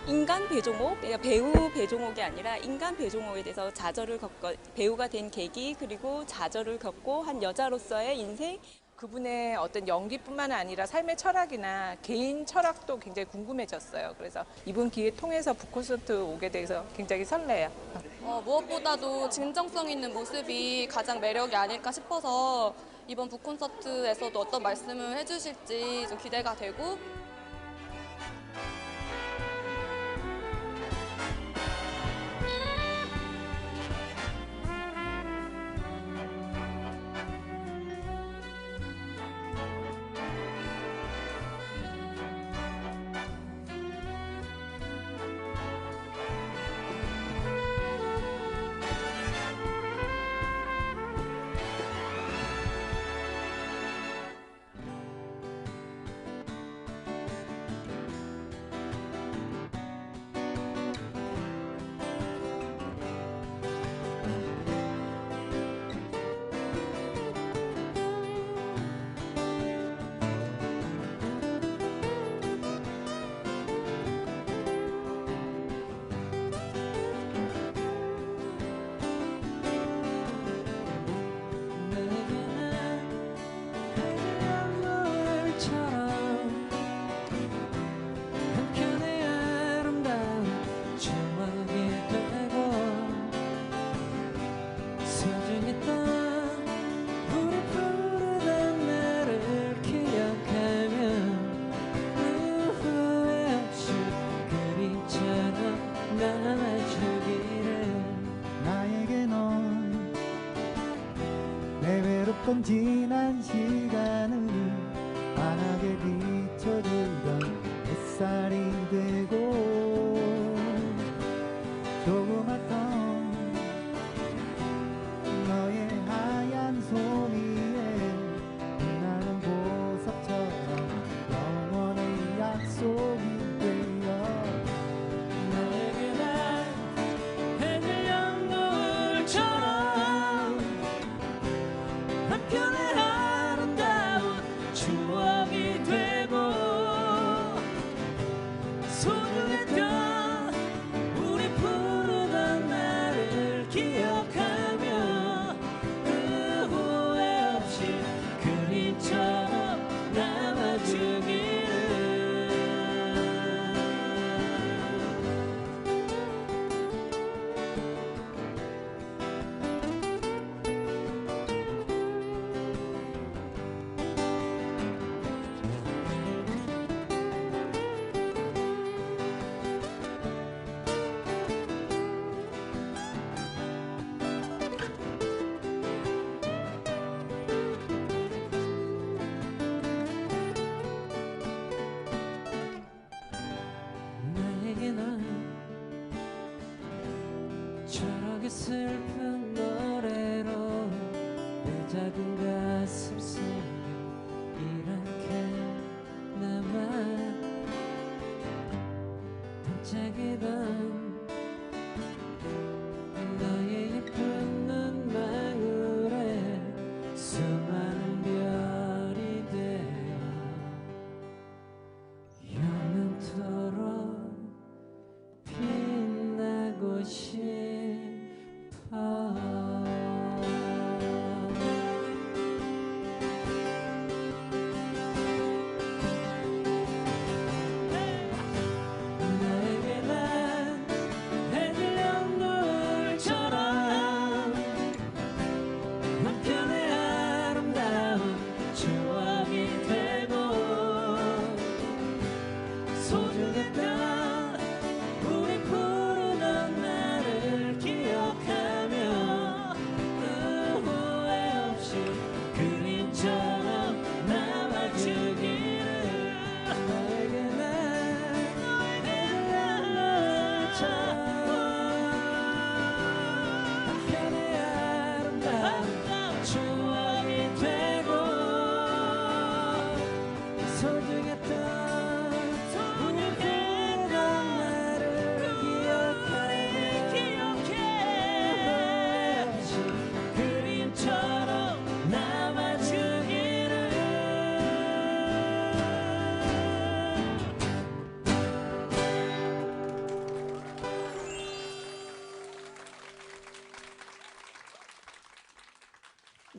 인간 배종옥, 그러니까 배우 배종옥이 아니라 인간 배종옥에 대해서 좌절을 겪고 배우가 된 계기 그리고 좌절을 겪고 한 여자로서의 인생. 그분의 어떤 연기뿐만 아니라 삶의 철학이나 개인 철학도 굉장히 궁금해졌어요. 그래서 이번 기회 통해서 북콘서트 오게 돼서 굉장히 설레요. 무엇보다도 진정성 있는 모습이 가장 매력이 아닐까 싶어서 이번 북콘서트에서도 어떤 말씀을 해주실지 좀 기대가 되고 건 지난 시간을 환하게 비춰주던 햇살이 되고 조그맣던 너의 하얀 손 위에 빛나는 보석처럼 영원의 약속이 되어 너에게 난 해질 연거울처럼 한편의 아름다운 추억이 되고 소중했던 우리 부르던 나를 기억하며 그 후회 없이 그림처럼 남아주기를. 나에게 넌 저렇게 슬픈 노래로 내 작은 가슴 속에 이렇게 남아 반짝이던 너의 예쁜 눈망울에 수많은 별이 되어 영원토록 빛나고 싶어.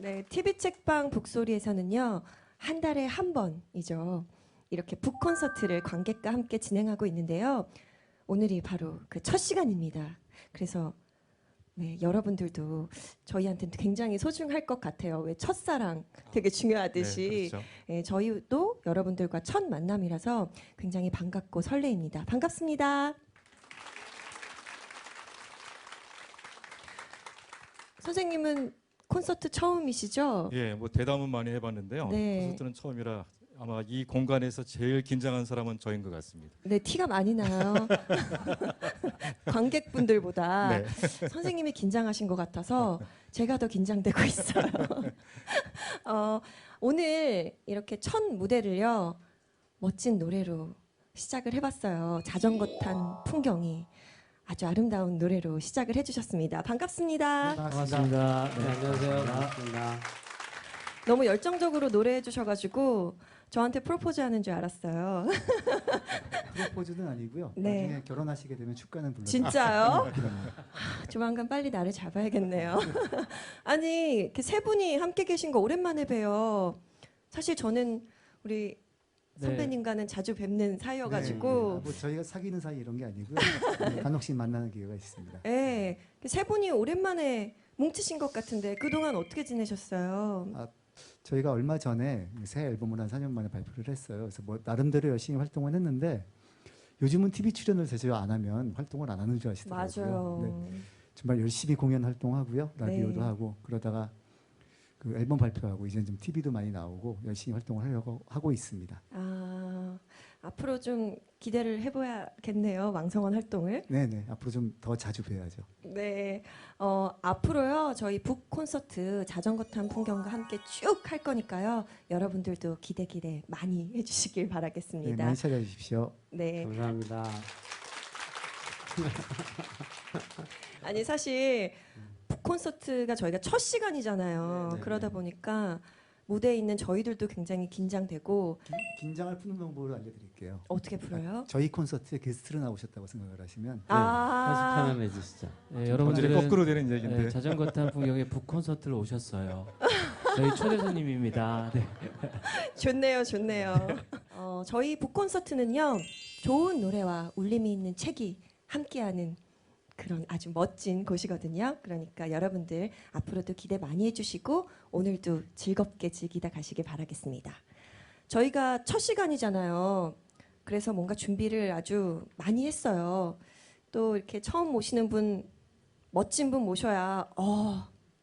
네, TV 책방 북소리에서는요. 한 달에 한 번이죠. 이렇게 북 콘서트를 관객과 함께 진행하고 있는데요. 오늘이 바로 그 첫 시간입니다. 그래서 네, 여러분들도 저희한테는 굉장히 소중할 것 같아요. 왜 첫사랑 되게 중요하듯이 네, 그렇죠. 네, 저희도 여러분들과 첫 만남이라서 굉장히 반갑고 설레입니다. 반갑습니다. 선생님은 콘서트 처음이시죠? 예, 뭐 대담은 많이 해봤는데요. 네. 콘서트는 처음이라 아마 이 공간에서 제일 긴장한 사람은 저인 것 같습니다. 네, 티가 많이 나요. 관객분들보다 네. 선생님이 긴장하신 것 같아서 제가 더 긴장되고 있어요. 오늘 이렇게 첫 무대를요. 멋진 노래로 시작을 해봤어요. 자전거 탄 풍경이 아주 아름다운 노래로 시작을 해주셨습니다. 반갑습니다. 반갑습니다. 네, 안녕하세요. 반갑습니다. 너무 열정적으로 노래해 주셔가지고 저한테 프로포즈하는 줄 알았어요. 프로포즈는 아니고요. 네. 나중에 결혼하시게 되면 축가는 불러. 진짜요? 그럼요. 조만간 빨리 나를 잡아야겠네요. 아니 이렇게 세 분이 함께 계신 거 오랜만에 봬요. 사실 저는 우리 네. 선배님과는 자주 뵙는 네, 사이여가지고 뭐 저희가 사귀는 사이 이런 게 아니고요. 간혹씩 만나는 기회가 있습니다. 예, 세 분이 오랜만에 뭉치신 것 같은데 그동안 어떻게 지내셨어요? 저희가 얼마 전에 새 앨범을 한 4년 만에 발표를 했어요. 그래서 뭐 나름대로 열심히 활동을 했는데 요즘은 TV 출연을 제대로 안 하면 활동을 안 하는 줄 아시더라고요. 맞아요. 네, 정말 열심히 공연 활동하고요. 라디오도 네. 하고 그러다가 그 앨범 발표하고 이제 좀 TV도 많이 나오고 열심히 활동을 하려고 하고 있습니다. 앞으로 좀 기대를 해봐야겠네요. 왕성한 활동을. 네네. 앞으로 좀 더 자주 뵈야죠. 네, 앞으로요 저희 북 콘서트 자전거 탄 풍경과 함께 쭉 할 거니까요. 여러분들도 기대 많이 해주시길 네, 바라겠습니다. 많이 찾아주십시오. 네, 감사합니다. 아니 사실 북 콘서트가 저희가 첫 시간이잖아요. 네, 그러다 네. 보니까 무대에 있는 저희들도 굉장히 긴장되고 긴장을 푸는 방법을 알려드릴게요. 어떻게 풀어요? 저희 콘서트에 게스트로 나오셨다고 생각을 하시면 아, 편안해 주시죠. 네, 완전히 여러분들은 거꾸로 되는 얘기인데. 네, 자전거 탄 풍경에 북 콘서트를 오셨어요. 저희 초대 손님입니다. 네. 좋네요. 저희 북 콘서트는요 좋은 노래와 울림이 있는 책이 함께하는 그런 아주 멋진 곳이거든요. 그러니까 여러분들 앞으로도 기대 많이 해주시고 오늘도 즐겁게 즐기다 가시길 바라겠습니다. 저희가 첫 시간이잖아요. 그래서 뭔가 준비를 아주 많이 했어요. 또 이렇게 처음 모시는 분, 멋진 분 모셔야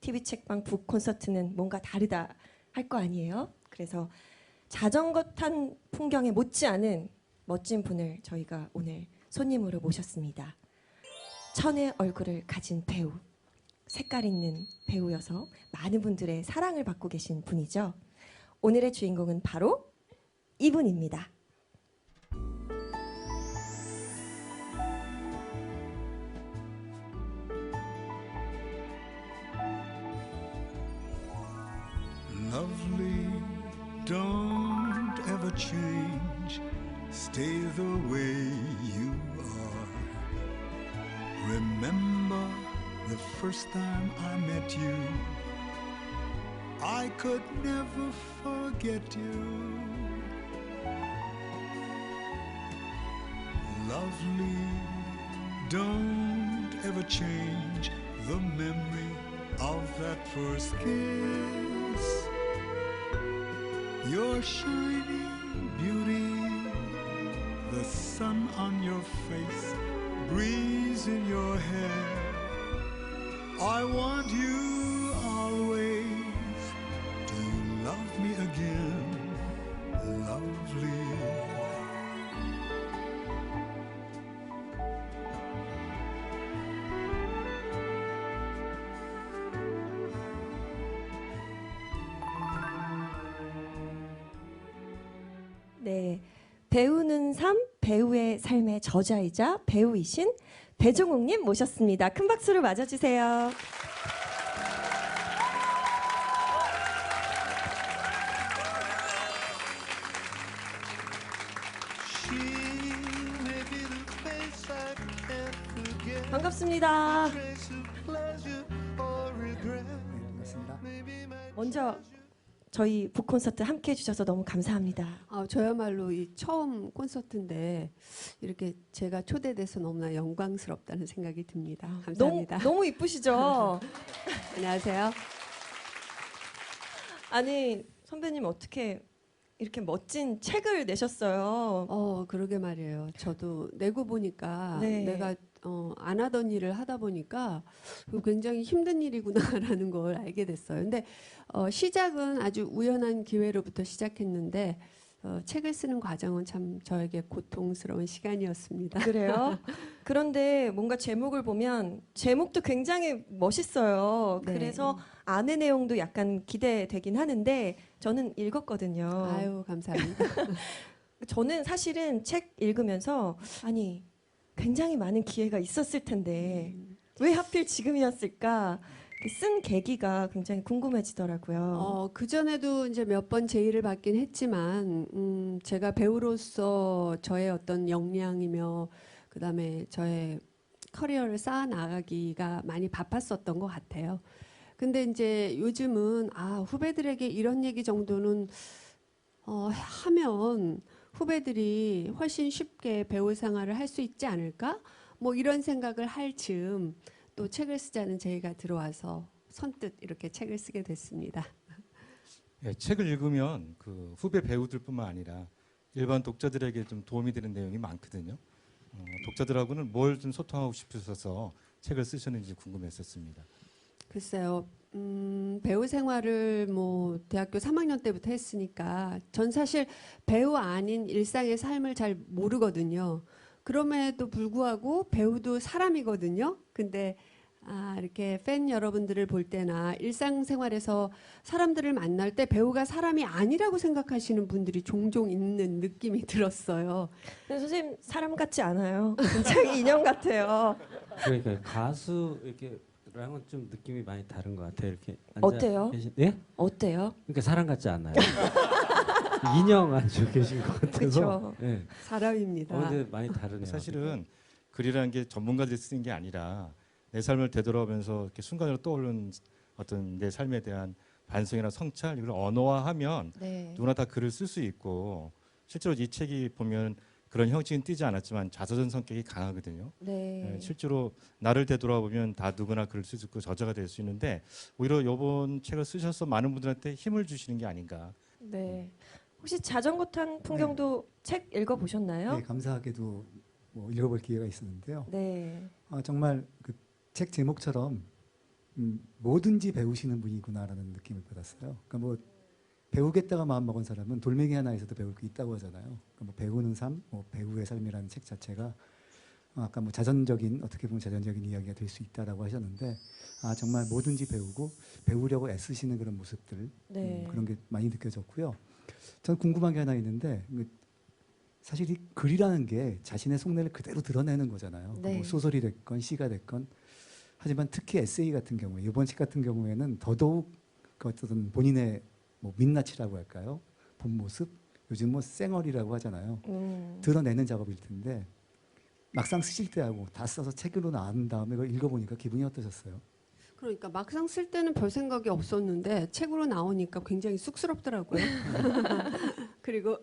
TV 책방 북 콘서트는 뭔가 다르다 할 거 아니에요. 그래서 자전거 탄 풍경에 못지않은 멋진 분을 저희가 오늘 손님으로 모셨습니다. 천의 얼굴을 가진 배우, 색깔 있는 배우여서 많은 분들의 사랑을 받고 계신 분이죠. 오늘의 주인공은 바로 이분입니다. Lovely, don't ever change. Stay the way you are. Remember the first time I met you. I could never forget you. Lovely, don't ever change the memory of that first kiss. Your shining beauty, the sun on your face, breeze in your hair. I want you always to love me again, lovely. 네, 배우는 삶, 배우의 삶의 저자이자 배우이신 배종욱님 모셨습니다. 큰 박수로 맞아주세요. She may be the face I can't forget. 반갑습니다. Trace of pleasure or regret. 네, 반갑습니다. Maybe my 먼저 저희 북콘서트 함께 해주셔서 너무 감사합니다. 저야말로 이 처음 콘서트인데 이렇게 제가 초대돼서 너무나 영광스럽다는 생각이 듭니다. 감사합니다. 너무 이쁘시죠? 안녕하세요. 아니 선배님 어떻게 이렇게 멋진 책을 내셨어요? 그러게 말이에요. 저도 내고 보니까 네. 내가 안 하던 일을 하다 보니까 굉장히 힘든 일이구나라는 걸 알게 됐어요. 근데 시작은 아주 우연한 기회로부터 시작했는데 책을 쓰는 과정은 참 저에게 고통스러운 시간이었습니다. 그래요? 그런데 뭔가 제목을 보면 제목도 굉장히 멋있어요. 네. 그래서 안의 내용도 약간 기대되긴 하는데 저는 읽었거든요. 아유, 감사합니다. 저는 사실은 책 읽으면서 아니 굉장히 많은 기회가 있었을 텐데 왜 하필 지금이었을까? 쓴 계기가 굉장히 궁금해지더라고요. 그전에도 이제 몇 번 제의를 받긴 했지만 제가 배우로서 저의 어떤 역량이며 그다음에 저의 커리어를 쌓아 나가기가 많이 바빴었던 것 같아요. 근데 이제 요즘은 후배들에게 이런 얘기 정도는 하면 후배들이 훨씬 쉽게 배우 생활을 할 수 있지 않을까? 뭐 이런 생각을 할 즈음 또 책을 쓰자는 제의가 들어와서 선뜻 이렇게 책을 쓰게 됐습니다. 예, 책을 읽으면 그 후배 배우들뿐만 아니라 일반 독자들에게 좀 도움이 되는 내용이 많거든요. 독자들하고는 뭘 좀 소통하고 싶으셔서 책을 쓰셨는지 궁금했었습니다. 글쎄요. 배우 생활을 뭐 대학교 3학년 때부터 했으니까 전 사실 배우 아닌 일상의 삶을 잘 모르거든요. 그럼에도 불구하고 배우도 사람이거든요. 근데 이렇게 팬 여러분들을 볼 때나 일상생활에서 사람들을 만날 때 배우가 사람이 아니라고 생각하시는 분들이 종종 있는 느낌이 들었어요. 근데 선생님 사람 같지 않아요. 굉장히 인형 같아요. 그러니까 가수 이렇게 랑은 좀 느낌이 많이 다른 것 같아요. 이렇게 어때요? 예? 어때요? 그러니까 사람 같지 않아요. 인형 앉아 계신 것 같아서. 그쵸. 예. 사람입니다. 근데 많이 다르네요. 사실은 글이라는 게 전문가들이 쓰는 게 아니라 내 삶을 되돌아보면서 이렇게 순간적으로 떠오르는 어떤 내 삶에 대한 반성이나 성찰 이걸 언어화하면 네. 누구나 다 글을 쓸 수 있고 실제로 이 책이 보면 그런 형식은 띄지 않았지만 자서전 성격이 강하거든요. 네. 실제로 나를 되돌아보면 다 누구나 글을 쓸 수 있고 저자가 될 수 있는데 오히려 이번 책을 쓰셔서 많은 분들한테 힘을 주시는 게 아닌가. 네. 혹시 자전거 탄 풍경도 책 읽어 보셨나요? 네, 감사하게도 뭐 읽어볼 기회가 있었는데요. 네. 정말 그 책 제목처럼 뭐든지 배우시는 분이구나라는 느낌을 받았어요. 그러니까 뭐 배우겠다가 마음 먹은 사람은 돌멩이 하나에서도 배울 게 있다고 하잖아요. 그러니까 뭐 배우는 삶, 뭐 배우의 삶이라는 책 자체가 아까 뭐 자전적인 어떻게 보면 자전적인 이야기가 될 수 있다라고 하셨는데 정말 뭐든지 배우고 배우려고 애쓰시는 그런 모습들 네. 그런 게 많이 느껴졌고요. 저는 궁금한 게 하나 있는데 사실 이 글이라는 게 자신의 속내를 그대로 드러내는 거잖아요. 네. 뭐 소설이 됐건 시가 됐건 하지만 특히 에세이 같은 경우에 이번 책 같은 경우에는 더더욱 그 어떤 본인의 뭐 민낯이라고 할까요? 본 모습 요즘 뭐 쌩얼이라고 하잖아요. 드러내는 작업일 텐데 막상 쓰실 때하고 다 써서 책으로 나온 다음에 그걸 읽어보니까 기분이 어떠셨어요? 그러니까 막상 쓸 때는 별 생각이 없었는데 책으로 나오니까 굉장히 쑥스럽더라고요. 그리고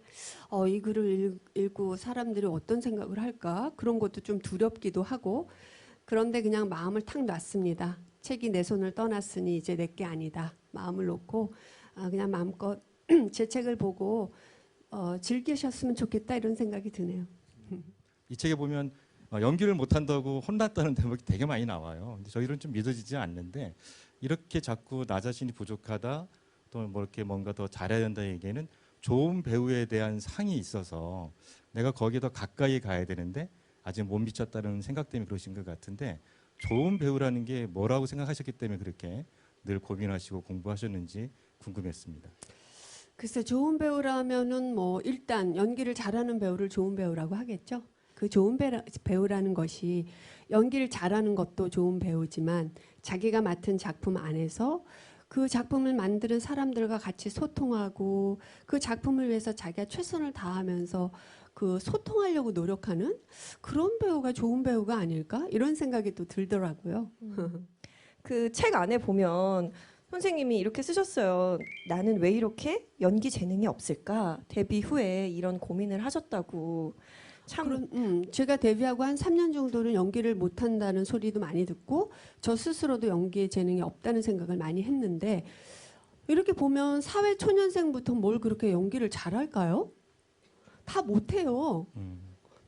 이 글을 읽고 사람들이 어떤 생각을 할까 그런 것도 좀 두렵기도 하고 그런데 그냥 마음을 탁 놨습니다. 책이 내 손을 떠났으니 이제 내게 아니다. 마음을 놓고 그냥 마음껏 제 책을 보고 즐기셨으면 좋겠다 이런 생각이 드네요. 이 책에 보면 연기를 못한다고 혼났다는 대목이 되게 많이 나와요. 근데 저희는 좀 믿어지지 않는데 이렇게 자꾸 나 자신이 부족하다 또 뭐 이렇게 뭔가 더 잘해야 된다 얘기에는 좋은 배우에 대한 상이 있어서 내가 거기에 더 가까이 가야 되는데 아직 못 미쳤다는 생각 때문에 그러신 것 같은데 좋은 배우라는 게 뭐라고 생각하셨기 때문에 그렇게 늘 고민하시고 공부하셨는지 궁금했습니다. 글쎄 좋은 배우라면은 뭐 일단 연기를 잘하는 배우를 좋은 배우라고 하겠죠. 그 좋은 배우라는 것이 연기를 잘하는 것도 좋은 배우지만 자기가 맡은 작품 안에서 그 작품을 만드는 사람들과 같이 소통하고 그 작품을 위해서 자기가 최선을 다하면서 그 소통하려고 노력하는 그런 배우가 좋은 배우가 아닐까 이런 생각이 또 들더라고요. 그 책 안에 보면 선생님이 이렇게 쓰셨어요. 나는 왜 이렇게 연기 재능이 없을까? 데뷔 후에 이런 고민을 하셨다고. 참 제가 데뷔하고 한 3년 정도는 연기를 못한다는 소리도 많이 듣고 저 스스로도 연기에 재능이 없다는 생각을 많이 했는데 이렇게 보면 사회 초년생부터 뭘 그렇게 연기를 잘할까요? 다 못해요.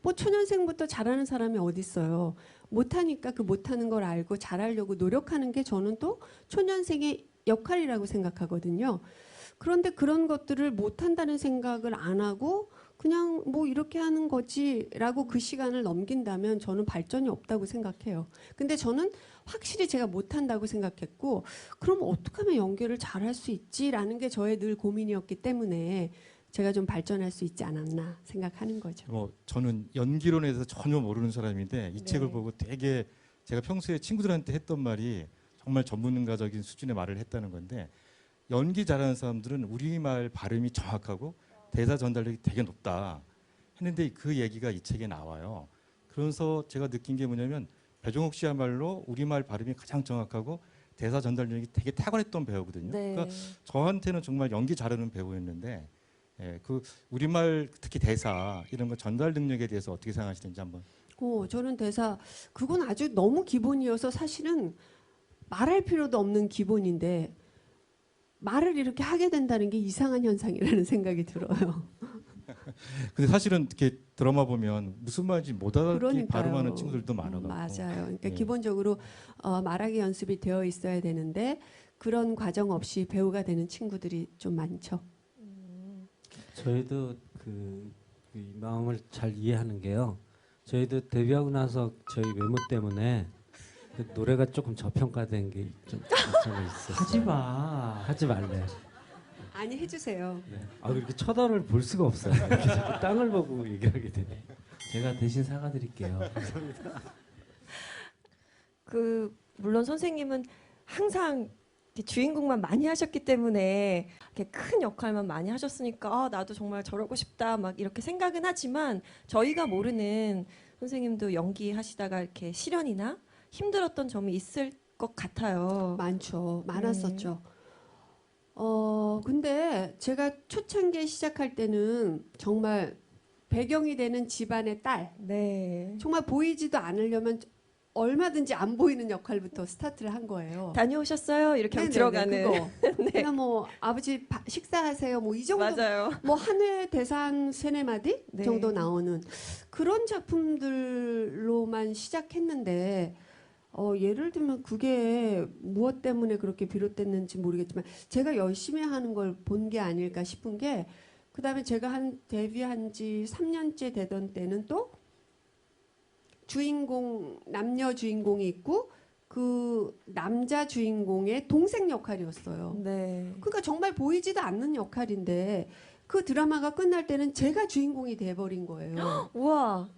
뭐 초년생부터 잘하는 사람이 어디 있어요. 못하니까 그 못하는 걸 알고 잘하려고 노력하는 게 저는 또 초년생의 역할이라고 생각하거든요. 그런데 그런 것들을 못한다는 생각을 안 하고 그냥 뭐 이렇게 하는 거지라고 그 시간을 넘긴다면 저는 발전이 없다고 생각해요. 근데 저는 확실히 제가 못한다고 생각했고 그럼 어떻게 하면 연기를 잘할 수 있지라는 게 저의 늘 고민이었기 때문에 제가 좀 발전할 수 있지 않았나 생각하는 거죠. 저는 연기론에 대해서 전혀 모르는 사람인데 이 책을 보고 되게 제가 평소에 친구들한테 했던 말이 정말 전문가적인 수준의 말을 했다는 건데 연기 잘하는 사람들은 우리말 발음이 정확하고 대사 전달력이 되게 높다 했는데 그 얘기가 이 책에 나와요. 그래서 제가 느낀 게 뭐냐면 배종옥 씨야말로 우리말 발음이 가장 정확하고 대사 전달력이 되게 탁월했던 배우거든요. 네. 그러니까 저한테는 정말 연기 잘하는 배우였는데 그 우리말 특히 대사 이런 거 전달 능력에 대해서 어떻게 생각하시는지 한번. 저는 대사 그건 아주 너무 기본이어서 사실은 말할 필요도 없는 기본인데 말을 이렇게 하게 된다는 게 이상한 현상이라는 생각이 들어요. 근데 사실은 이렇게 드라마 보면 무슨 말인지 못 알아듣게 그러니까요. 발음하는 친구들도 많아가지고. 맞아요. 그러니까 예. 기본적으로 말하기 연습이 되어 있어야 되는데 그런 과정 없이 배우가 되는 친구들이 좀 많죠. 저희도 이 마음을 잘 이해하는 게요. 저희도 데뷔하고 나서 저희 외모 때문에 그 노래가 조금 저평가된 게 좀 있었어요. 하지 마. 하지 말래. 아니 해주세요. 네. 그렇게 쳐다를 볼 수가 없어요. 이렇게 자꾸 땅을 보고 얘기하게 되네. 제가 대신 사과드릴게요. 물론 선생님은 항상 이렇게 주인공만 많이 하셨기 때문에 이렇게 큰 역할만 많이 하셨으니까 나도 정말 저러고 싶다 막 이렇게 생각은 하지만 저희가 모르는 선생님도 연기하시다가 이렇게 시련이나 힘들었던 점이 있을 것 같아요. 많죠. 많았었죠. 근데 제가 초창기에 시작할 때는 정말 배경이 되는 집안의 딸. 네. 정말 보이지도 않으려면 얼마든지 안 보이는 역할부터 스타트를 한 거예요. 다녀오셨어요? 이렇게 하고 들어가는. 그거. 그냥 뭐 아버지 식사하세요. 뭐 이 정도. 맞아요. 뭐 한 회 대상 세네 마디 네. 정도 나오는 그런 작품들로만 시작했는데 예를 들면 그게 무엇 때문에 그렇게 비롯됐는지 모르겠지만 제가 열심히 하는 걸 본 게 아닐까 싶은 게 그다음에 제가 데뷔한 지 3년째 되던 때는 또 남녀 주인공이 있고 그 남자 주인공의 동생 역할이었어요. 네. 그러니까 정말 보이지도 않는 역할인데 그 드라마가 끝날 때는 제가 주인공이 돼버린 거예요. 우와.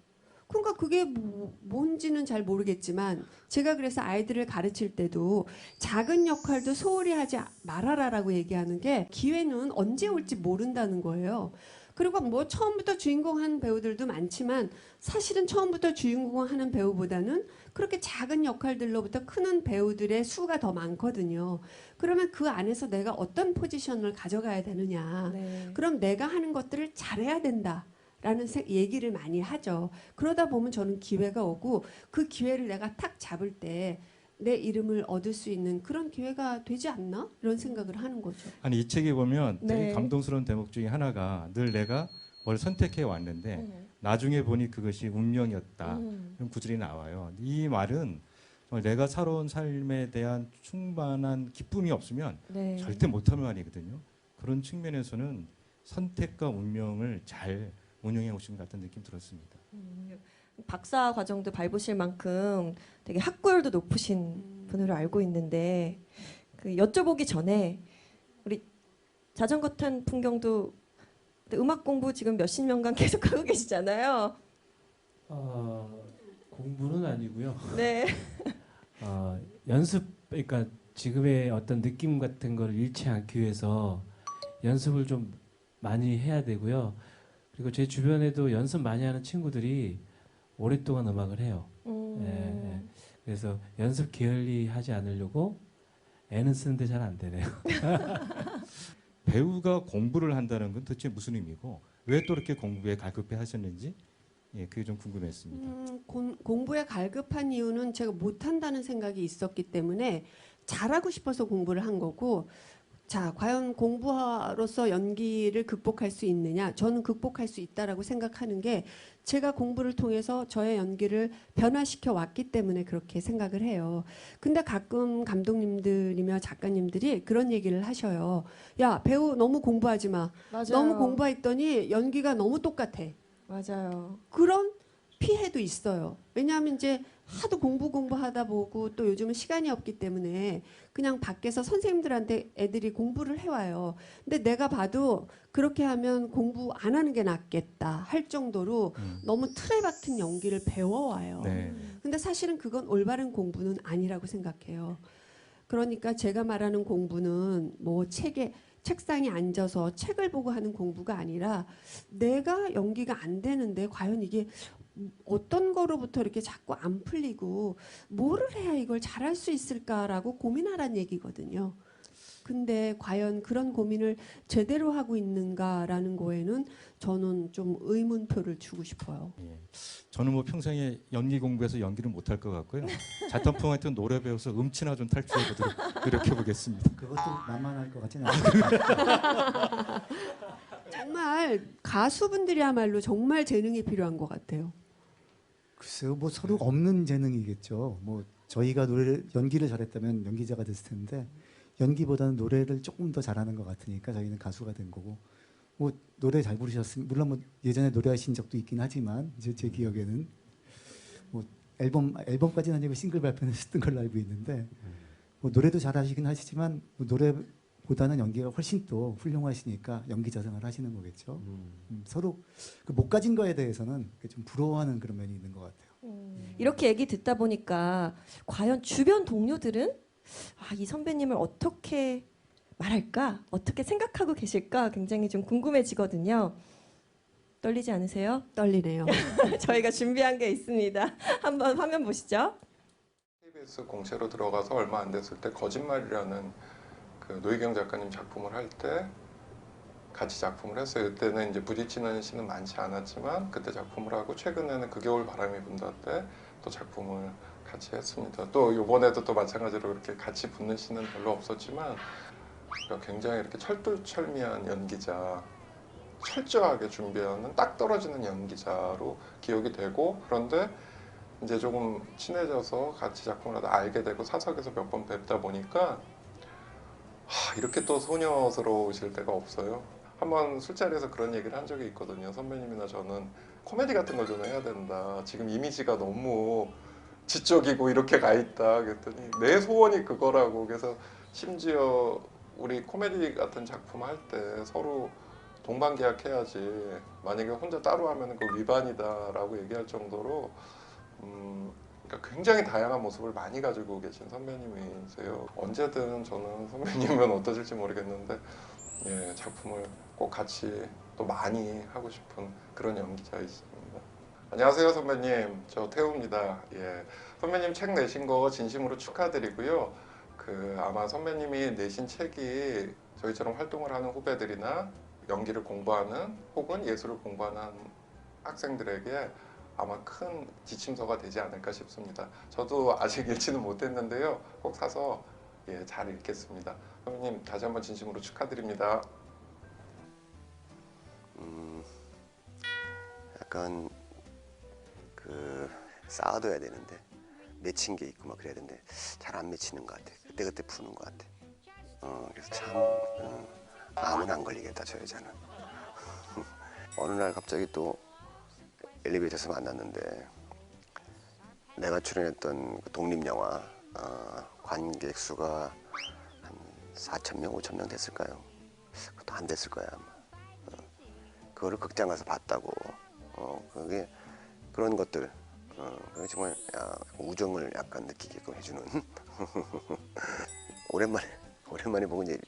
그러니까 그게 뭔지는 잘 모르겠지만 제가 그래서 아이들을 가르칠 때도 작은 역할도 소홀히 하지 말아라라고 얘기하는 게 기회는 언제 올지 모른다는 거예요. 그리고 뭐 처음부터 주인공 한 배우들도 많지만 사실은 처음부터 주인공 하는 배우보다는 그렇게 작은 역할들로부터 크는 배우들의 수가 더 많거든요. 그러면 그 안에서 내가 어떤 포지션을 가져가야 되느냐. 네. 그럼 내가 하는 것들을 잘해야 된다라는 얘기를 많이 하죠. 그러다 보면 저는 기회가 오고 그 기회를 내가 탁 잡을 때 내 이름을 얻을 수 있는 그런 기회가 되지 않나? 이런 생각을 하는 거죠. 아니 이 책에 보면 되게 네. 감동스러운 대목 중에 하나가 늘 내가 뭘 선택해 왔는데 나중에 보니 그것이 운명이었다. 이런 구절이 나와요. 이 말은 정말 내가 살아온 삶에 대한 충만한 기쁨이 없으면 네. 절대 못할 말이거든요. 그런 측면에서는 선택과 운명을 잘 운영해 오신 것 같은 느낌 들었습니다. 박사 과정도 밟으실 만큼 되게 학구열도 높으신 분으로 알고 있는데 여쭤보기 전에 우리 자전거 탄 풍경도 음악 공부 지금 몇십 년간 계속 하고 계시잖아요. 공부는 아니고요. 네. 연습, 그러니까 지금의 어떤 느낌 같은 걸 잃지 않기 위해서 연습을 좀 많이 해야 되고요. 그리고 제 주변에도 연습 많이 하는 친구들이 오랫동안 음악을 해요. 예. 그래서 연습 게을리 하지 않으려고 애는 쓰는데 잘 안 되네요. 배우가 공부를 한다는 건 도대체 무슨 의미고 왜 또 이렇게 공부에 갈급해 하셨는지 예, 그게 좀 궁금했습니다. 공부에 갈급한 이유는 제가 못한다는 생각이 있었기 때문에 잘하고 싶어서 공부를 한 거고, 자, 과연 공부로서 연기를 극복할 수 있느냐? 저는 극복할 수 있다라고 생각하는 게 제가 공부를 통해서 저의 연기를 변화시켜 왔기 때문에 그렇게 생각을 해요. 근데 가끔 감독님들이며 작가님들이 그런 얘기를 하셔요. 야, 배우 너무 공부하지 마. 맞아요. 너무 공부했더니 연기가 너무 똑같아. 맞아요. 그런 피해도 있어요. 왜냐하면 이제 하도 공부하다 보고 또 요즘은 시간이 없기 때문에 그냥 밖에서 선생님들한테 애들이 공부를 해와요. 근데 내가 봐도 그렇게 하면 공부 안 하는 게 낫겠다 할 정도로 너무 틀에 박힌 연기를 배워와요. 네. 근데 사실은 그건 올바른 공부는 아니라고 생각해요. 그러니까 제가 말하는 공부는 뭐 책상에 앉아서 책을 보고 하는 공부가 아니라 내가 연기가 안 되는데 과연 이게 어떤 거로부터 이렇게 자꾸 안 풀리고 뭐를 해야 이걸 잘할 수 있을까라고 고민하라는 얘기거든요. 근데 과연 그런 고민을 제대로 하고 있는가라는 거에는 저는 좀 의문표를 주고 싶어요. 예. 저는 뭐 평생에 연기 공부해서 연기를 못할 것 같고요. 자탄풍한테 노래 배워서 음치나 좀 탈출해 보도록 노력해 보겠습니다. 그것도 만만할 것 같지는 않아요. 정말 가수분들이야말로 정말 재능이 필요한 것 같아요. 글쎄요, 뭐 서로 없는 재능이겠죠. 뭐 저희가 연기를 잘했다면 연기자가 됐을 텐데 연기보다는 노래를 조금 더 잘하는 것 같으니까 저희는 가수가 된 거고, 뭐 노래 잘 부르셨으면 물론 뭐 예전에 노래하신 적도 있긴 하지만 이제 제 기억에는 뭐 앨범까지는 아니고 싱글 발표는 했던 걸로 알고 있는데 뭐 노래도 잘하시긴 하시지만 뭐 노래보다는 연기가 훨씬 또 훌륭하시니까 연기자생활 하시는 거겠죠. 서로 그 못 가진 거에 대해서는 좀 부러워하는 그런 면이 있는 것 같아요. 이렇게 얘기 듣다 보니까 과연 주변 동료들은 이 선배님을 어떻게 말할까? 어떻게 생각하고 계실까? 굉장히 좀 궁금해지거든요. 떨리지 않으세요? 떨리네요. 저희가 준비한 게 있습니다. 한번 화면 보시죠. KBS 공채로 들어가서 얼마 안 됐을 때 거짓말이라는 그 노희경 작가님 작품을 할 때 같이 작품을 했어요. 그때는 이제 부딪히는 시는 많지 않았지만 그때 작품을 하고 최근에는 그 겨울 바람이 분다 때 또 작품을 같이 했습니다. 또 이번에도 또 마찬가지로 이렇게 같이 붙는 시는 별로 없었지만 그러니까 굉장히 이렇게 철두철미한 연기자, 철저하게 준비하는 딱 떨어지는 연기자로 기억이 되고, 그런데 이제 조금 친해져서 같이 작품을 하다 알게 되고 사석에서 몇 번 뵙다 보니까 이렇게 또 소녀스러우실 때가 없어요. 한번 술자리에서 그런 얘기를 한 적이 있거든요. 선배님이나 저는 코미디 같은 걸 좀 해야 된다. 지금 이미지가 너무 지적이고 이렇게 가 있다. 그랬더니 내 소원이 그거라고. 그래서 심지어 우리 코미디 같은 작품 할 때 서로 동반계약해야지, 만약에 혼자 따로 하면 그 위반이다라고 얘기할 정도로 그러니까 굉장히 다양한 모습을 많이 가지고 계신 선배님이세요. 언제든 저는 선배님은 어떠실지 모르겠는데 예, 작품을 꼭 같이 또 많이 하고 싶은 그런 연기자이십니다. 안녕하세요 선배님, 저 태우입니다. 예, 선배님 책 내신 거 진심으로 축하드리고요. 아마 선배님이 내신 책이 저희처럼 활동을 하는 후배들이나 연기를 공부하는 혹은 예술을 공부하는 학생들에게 아마 큰 지침서가 되지 않을까 싶습니다. 저도 아직 읽지는 못했는데요. 꼭 사서 예, 잘 읽겠습니다. 선배님 다시 한번 진심으로 축하드립니다. 약간 쌓아둬야 되는데 맺힌 게 있고 막 그래야 되는데 잘 안 맺히는 것 같아. 그때 푸는 것 같아. 그래서 참 암은 안 걸리겠다 저 여자는. 어느 날 갑자기 또 엘리베이터에서 만났는데 내가 출연했던 그 독립영화 관객 수가 한 4,000명, 5,000명 됐을까요? 그것도 안 됐을 거야 아마. 그거를 극장 가서 봤다고. 그게 그런 것들. 그게 정말 우정을 약간 느끼게끔 해주는. 오랜만에 보고 이제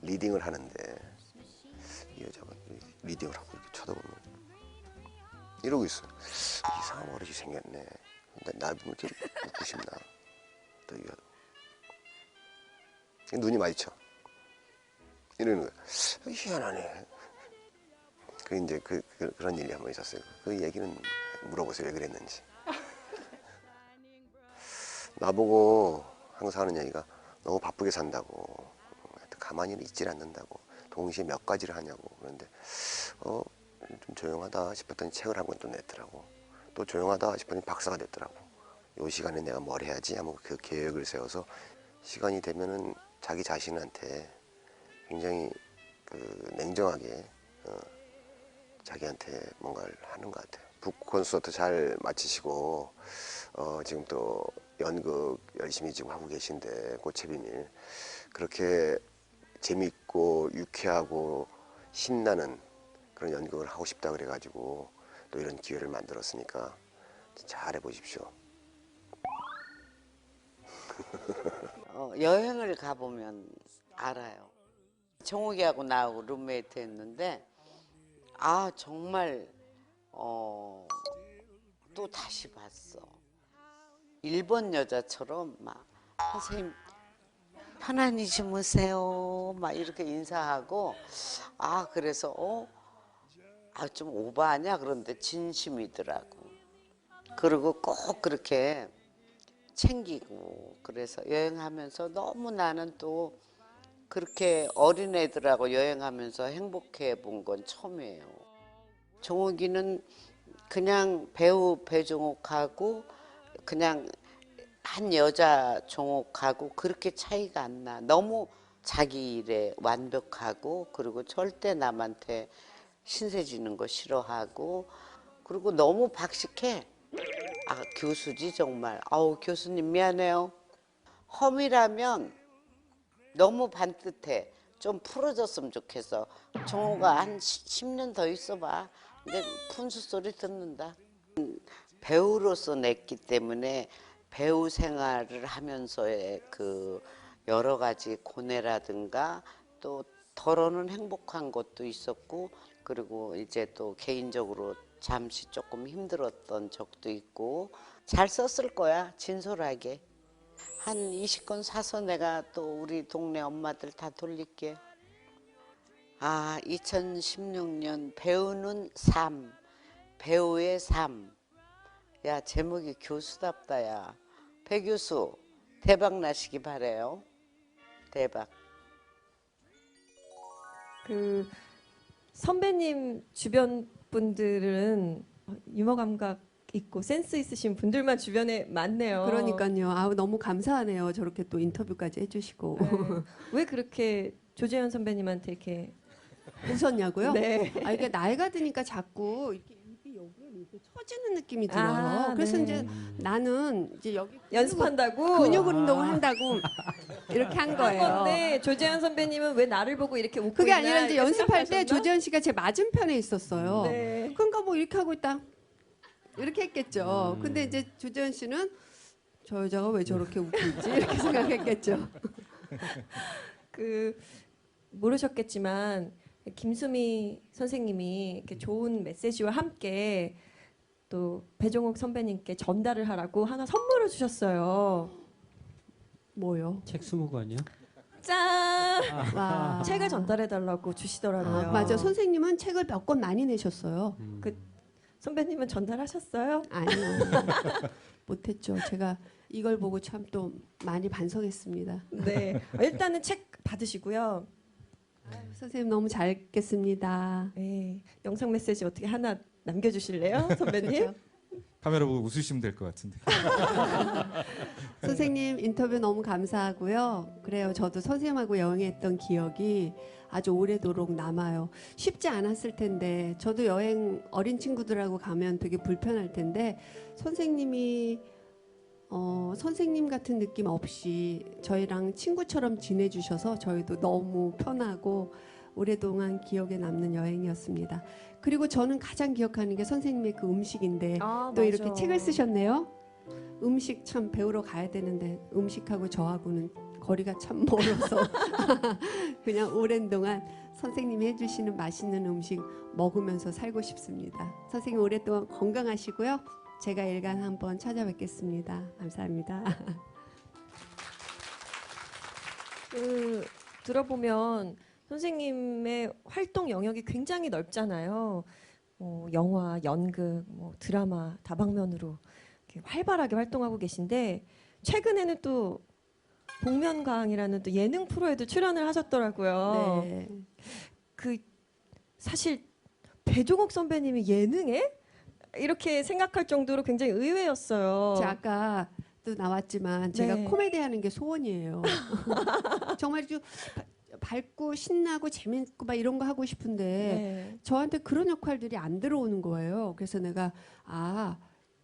리딩을 하는데 이 여자가 리딩을 하고 이렇게 쳐다보면 이러고 있어. 이상한 버릇이 생겼네. 날 보면 이렇게 웃고 싶나? 또 이거 눈이 마주쳐. 이러는 거야. 희한하네. 그 이제 그런 일이 한 번 있었어요. 그 얘기는 물어보세요. 왜 그랬는지. 나보고 항상 하는 얘기가 너무 바쁘게 산다고, 가만히 있질 않는다고, 동시에 몇 가지를 하냐고. 그런데 좀 조용하다 싶었더니 책을 한 권 또 냈더라고. 또 조용하다 싶더니 박사가 됐더라고. 요 시간에 내가 뭘 해야지 하면 그 계획을 세워서 시간이 되면은 자기 자신한테 굉장히 냉정하게 자기한테 뭔가를 하는 것 같아요. 북 콘서트 잘 마치시고 지금 또 연극 열심히 지금 하고 계신데 꽃의 비밀 그렇게 재밌고 유쾌하고 신나는 그런 연극을 하고 싶다 그래가지고 또 이런 기회를 만들었으니까 잘 해보십시오. 여행을 가보면 알아요. 정욱이하고 나하고 룸메이트 했는데 정말 또 다시 봤어. 일본 여자처럼 막 선생님 편안히 주무세요 막 이렇게 인사하고 그래서 좀 오버하냐 그런데 진심이더라고. 그리고 꼭 그렇게 챙기고 그래서 여행하면서 너무 나는 또 그렇게 어린애들하고 여행하면서 행복해 본 건 처음이에요. 종욱이는 그냥 배우 배종욱하고 그냥 한 여자 종욱하고 그렇게 차이가 안 나. 너무 자기 일에 완벽하고 그리고 절대 남한테 신세지는 거 싫어하고 그리고 너무 박식해. 교수지 정말. 교수님 미안해요. 험이라면 너무 반듯해. 좀 풀어졌으면 좋겠어. 종호가 한 10년 더 있어봐. 근데 분수 소리 듣는다. 배우로서 냈기 때문에 배우 생활을 하면서의 그 여러 가지 고뇌라든가 또 덜어는 행복한 것도 있었고 그리고 이제 또 개인적으로 잠시 조금 힘들었던 적도 있고 잘 썼을 거야 진솔하게. 한 20권 사서 내가 또 우리 동네 엄마들 다 돌릴게. 2016년 배우는 삶, 배우의 삶. 야 제목이 교수답다 야. 배 교수 대박 나시기 바래요. 대박. 그 선배님 주변 분들은 유머 감각 있고 센스 있으신 분들만 주변에 많네요. 그러니까요. 너무 감사하네요. 저렇게 또 인터뷰까지 해주시고. 네. 왜 그렇게 조재현 선배님한테 이렇게 웃었냐고요? 네. 이게 나이가 드니까 자꾸 이렇게 입이 여기에 이렇게 처지는 느낌이 들어요. 그래서 네. 이제 나는 이제 여기 연습한다고 근육 운동을 한다고 이렇게 한 거예요. 건데 조재현 선배님은 왜 나를 보고 이렇게 웃고 그게 있나 아니라 이제 이렇게 연습할 때 생각하셨나? 조재현 씨가 제 맞은편에 있었어요. 네. 그러니까 뭐 이렇게 하고 있다 이렇게 했겠죠. 근데 이제 조재현 씨는 저 여자가 왜 저렇게 웃기지 이렇게 생각했겠죠. 모르셨겠지만 김수미 선생님이 이렇게 좋은 메시지와 함께 또 배종욱 선배님께 전달을 하라고 하나 선물을 주셨어요. 뭐요? 책 20권이요? 짠! 와. 책을 전달해달라고 주시더라고요. 맞아. 선생님은 책을 몇 권 많이 내셨어요. 선배님은 전달하셨어요? 아니요. 못했죠. 제가 이걸 보고 참 또 많이 반성했습니다. 네. 일단은 책 받으시고요. 선생님 너무 잘 읽겠습니다. 네. 영상 메시지 어떻게 하나 남겨주실래요, 선배님? 카메라 보고 웃으시면 될 것 같은데. 선생님 인터뷰 너무 감사하고요. 그래요. 저도 선생님하고 여행했던 기억이 아주 오래도록 남아요. 쉽지 않았을 텐데 저도 여행 어린 친구들하고 가면 되게 불편할 텐데 선생님이 선생님 같은 느낌 없이 저희랑 친구처럼 지내주셔서 저희도 너무 편하고 오랫동안 기억에 남는 여행이었습니다. 그리고 저는 가장 기억하는 게 선생님의 그 음식인데 또 맞아. 이렇게 책을 쓰셨네요. 음식 참 배우러 가야 되는데 음식하고 저하고는 거리가 참 멀어서 그냥 오랜 동안 선생님이 해주시는 맛있는 음식 먹으면서 살고 싶습니다. 선생님 오랫동안 건강하시고요. 제가 일간 한번 찾아뵙겠습니다. 감사합니다. 들어보면 선생님의 활동 영역이 굉장히 넓잖아요. 영화, 연극, 드라마 다방면으로 이렇게 활발하게 활동하고 계신데 최근에는 또 복면가왕이라는 또 예능 프로에도 출연을 하셨더라고요. 네. 사실 배종옥 선배님이 예능에 이렇게 생각할 정도로 굉장히 의외였어요. 제가 아까 또 나왔지만 제가 네. 코미디 하는 게 소원이에요. 정말 좀 밝고 신나고 재밌고 막 이런 거 하고 싶은데 네. 저한테 그런 역할들이 안 들어오는 거예요. 그래서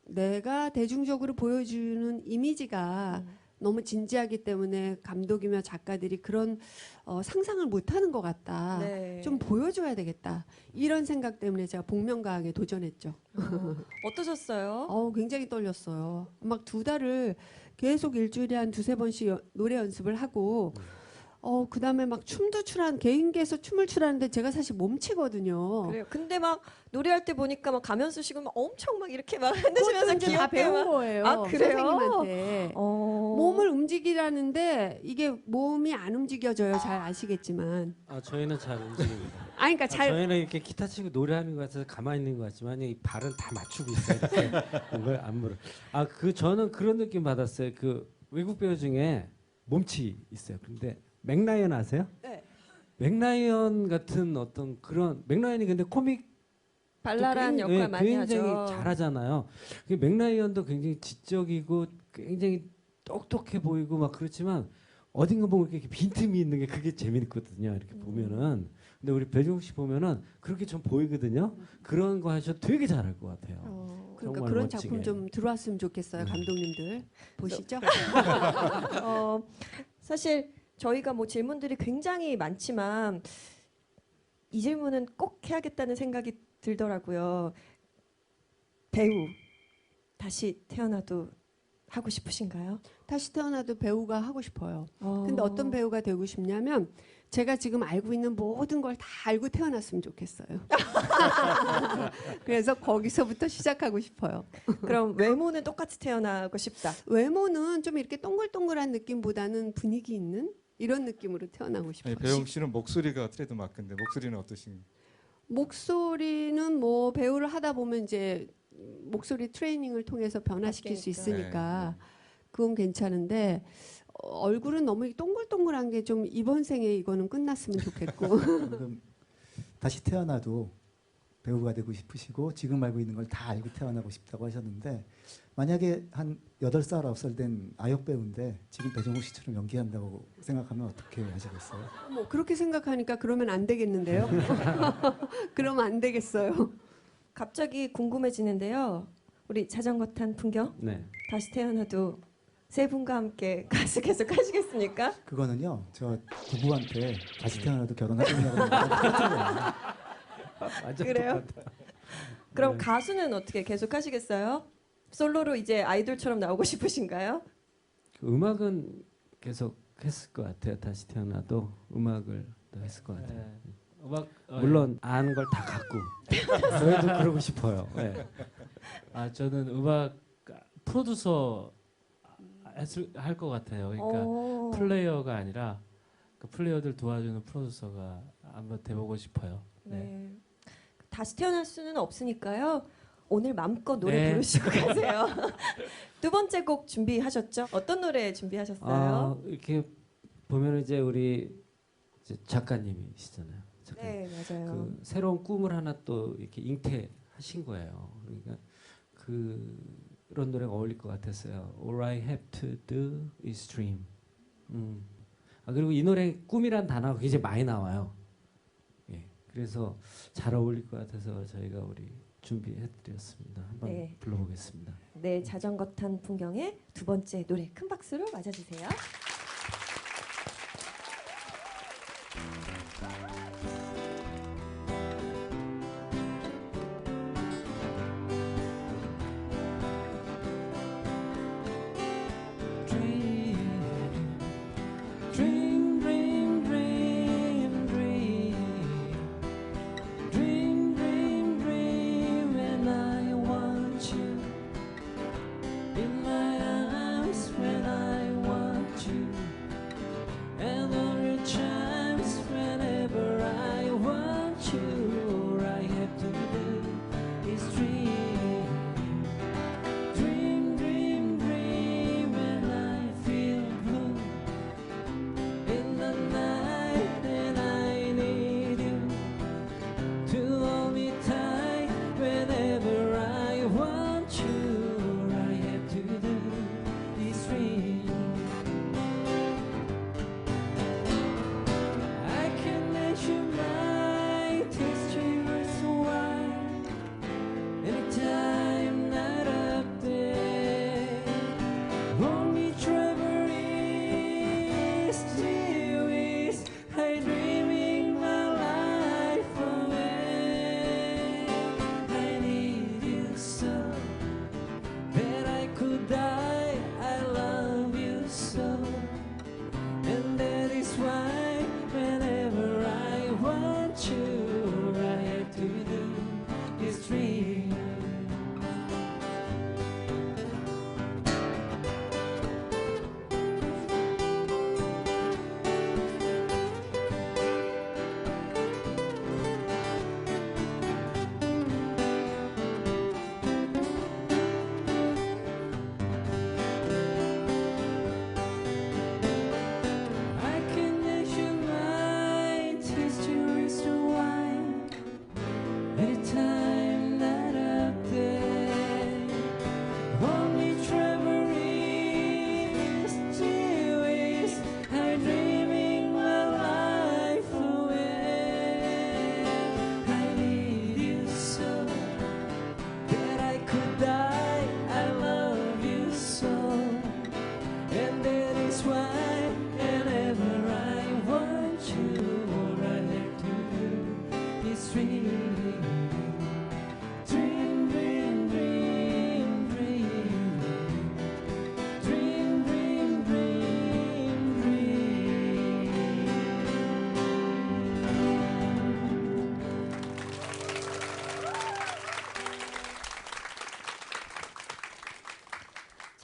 내가 대중적으로 보여주는 이미지가 너무 진지하기 때문에 감독이며 작가들이 그런 상상을 못하는 것 같다. 네. 좀 보여줘야 되겠다. 이런 생각 때문에 제가 복면가왕에 도전했죠. 어떠셨어요? 굉장히 떨렸어요. 막 2달을 계속 일주일에 한 2-3번씩 노래 연습을 하고 그다음에 막 춤도 개인기에서 춤을 추라는데 제가 사실 몸치거든요. 그래요. 근데 막 노래할 때 보니까 막 가면 쓰시고 막 엄청 막 이렇게 막 흔드시면서 이제 다 귀엽게 배운 막. 거예요. 아, 그래요? 선생님한테. 몸을 움직이라는데 이게 몸이 안 움직여져요. 잘 아시겠지만. 저희는 잘 움직입니다. 그러니까 저희는 이렇게 기타 치고 노래하는 것 같아서 가만히 있는 것 같지만 이 발은 다 맞추고 있어요. 이렇게 뭔가 안무를. 저는 그런 느낌 받았어요. 그 외국 배우 중에 몸치 있어요. 근데 맥라이언 아세요? 네. 맥라이언 같은 어떤 그런 맥라이언이 근데 코믹 발랄한 역할 많이 굉장히 하죠. 잘하잖아요. 맥라이언도 굉장히 지적이고 굉장히 똑똑해 보이고 막 그렇지만 어딘가 보면 이렇게 빈틈이 있는 게 그게 재밌거든요. 이렇게 보면은. 근데 우리 배종욱 씨 보면은 그렇게 좀 보이거든요. 그런 거 하셔도 되게 잘할 것 같아요. 그러니까 정말 그런 멋지게. 작품 좀 들어왔으면 좋겠어요. 감독님들 보시죠. 사실 저희가 질문들이 굉장히 많지만 이 질문은 꼭 해야겠다는 생각이 들더라고요. 배우 다시 태어나도 하고 싶으신가요? 다시 태어나도 배우가 하고 싶어요. 근데 어떤 배우가 되고 싶냐면 제가 지금 알고 있는 모든 걸 다 알고 태어났으면 좋겠어요. 그래서 거기서부터 시작하고 싶어요. 그럼 외모는 똑같이 태어나고 싶다. 외모는 좀 이렇게 동글동글한 느낌보다는 분위기 있는 이런 느낌으로 태어나고 싶어요. 배용 씨는 목소리가 트레이드 마크인데 목소리는 어떠신가요? 목소리는 배우를 하다 보면 이제 목소리 트레이닝을 통해서 변화시킬 수 있으니까 그건 괜찮은데 얼굴은 너무 동글동글한 게 좀 이번 생에 이거는 끝났으면 좋겠고. 다시 태어나도 배우가 되고 싶으시고 지금 알고 있는 걸 다 알고 태어나고 싶다고 하셨는데 만약에 한 8살, 9살 된 아역 배우인데 지금 배종욱 씨처럼 연기한다고 생각하면 어떻게 하시겠어요? 그렇게 생각하니까 그러면 안 되겠는데요? 그러면 안 되겠어요. 갑자기 궁금해지는데요. 우리 자전거 탄 풍경 네. 다시 태어나도 세 분과 함께 가수 계속 하시겠습니까? 그거는요. 저 부부한테 다시 태어나도 결혼하겠냐고 똑같은 거예요. 그래요? 그럼 가수는 어떻게 계속 하시겠어요? 솔로로 이제 아이돌처럼 나오고 싶으신가요? 음악은 계속 했을 것 같아요. 다시 태어나도 음악을 더 했을 것 같아요. 물론 아는 걸 다 갖고 저희도 그러고 싶어요. 네. 저는 음악 프로듀서 할 것 같아요. 그러니까 플레이어가 아니라 그 플레이어들 도와주는 프로듀서가 한번 돼보고 싶어요. 네. 다시 태어날 수는 없으니까요. 오늘 마음껏 노래 부르시고 가세요. 두 번째 곡 준비하셨죠? 어떤 노래 준비하셨어요? 이렇게 보면 이제 우리 이제 작가님이시잖아요. 네, 맞아요. 그 새로운 꿈을 하나 또 이렇게 잉태하신 거예요. 그러니까 그런 노래가 어울릴 것 같았어요. All I have to do is dream. 그리고 이 노래 꿈이란 단어가 굉장히 많이 나와요. 예, 그래서 잘 어울릴 것 같아서 저희가 우리 준비해드렸습니다. 한번 불러보겠습니다. 네, 자전거 탄 풍경의 두 번째 노래 큰 박수로 맞아주세요. In my arms when I want you.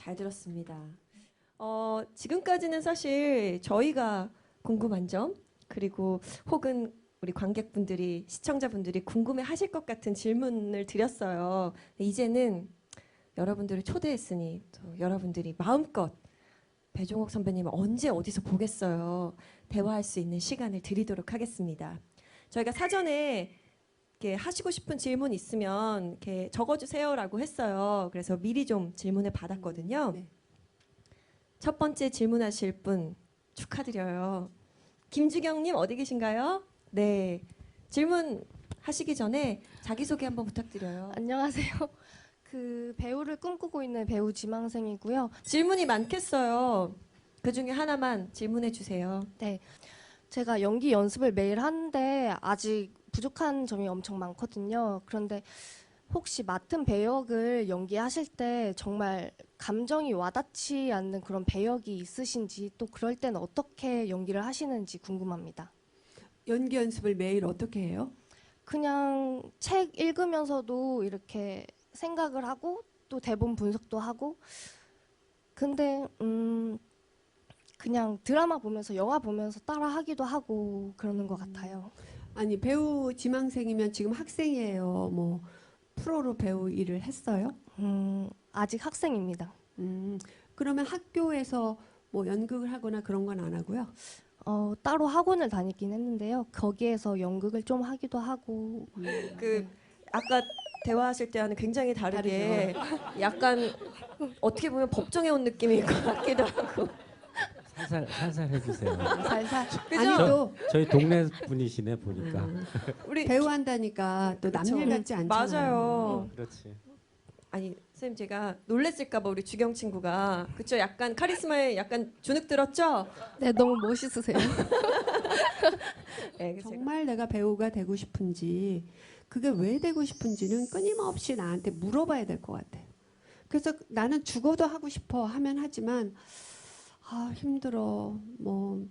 잘 들었습니다. 지금까지는 사실 저희가 궁금한 점 그리고 혹은 우리 관객분들이 시청자분들이 궁금해하실 것 같은 질문을 드렸어요. 이제는 여러분들을 초대했으니 또 여러분들이 마음껏 배종옥 선배님을 언제 어디서 보겠어요. 대화할 수 있는 시간을 드리도록 하겠습니다. 저희가 사전에 이렇게 하시고 싶은 질문 있으면 이렇게 적어주세요라고 했어요. 그래서 미리 좀 질문을 받았거든요. 네. 첫 번째 질문하실 분 축하드려요. 김주경님 어디 계신가요? 네. 질문하시기 전에 자기소개 한번 부탁드려요. 안녕하세요. 그 배우를 꿈꾸고 있는 배우 지망생이고요. 질문이 많겠어요. 그 중에 하나만 질문해 주세요. 네. 제가 연기 연습을 매일 하는데 아직 부족한 점이 엄청 많거든요. 그런데 혹시 맡은 배역을 연기하실 때 정말 감정이 와닿지 않는 그런 배역이 있으신지 또 그럴 때는 어떻게 연기를 하시는지 궁금합니다. 연기 연습을 매일 어떻게 해요? 그냥 책 읽으면서도 이렇게 생각을 하고 또 대본 분석도 하고 근데 그냥 드라마 보면서 영화 보면서 따라 하기도 하고 그러는 것 같아요. 아니 배우 지망생이면 지금 학생이에요. 뭐 프로로 배우 일을 했어요? 아직 학생입니다. 그러면 학교에서 뭐 연극을 하거나 그런 건 안 하고요? 따로 학원을 다니긴 했는데요. 거기에서 연극을 좀 하기도 하고. 아까 대화하실 때와는 굉장히 다르게 약간 어떻게 보면 법정에 온 느낌일 것 같기도 하고. 살살 해주세요. 살살. 아니 또 저희 동네 분이시네 보니까. 우리 배우 한다니까 또 남일 같지 않잖아요. 맞아요. 그렇지. 아니 선생님 제가 놀랬을까봐 우리 주경 친구가 그쵸 약간 카리스마에 약간 주눅 들었죠? 네 너무 멋있으세요. 네, 정말 내가 배우가 되고 싶은지 그게 왜 되고 싶은지는 끊임없이 나한테 물어봐야 될 것 같아요. 그래서 나는 죽어도 하고 싶어 하면 하지만 힘들어 뭐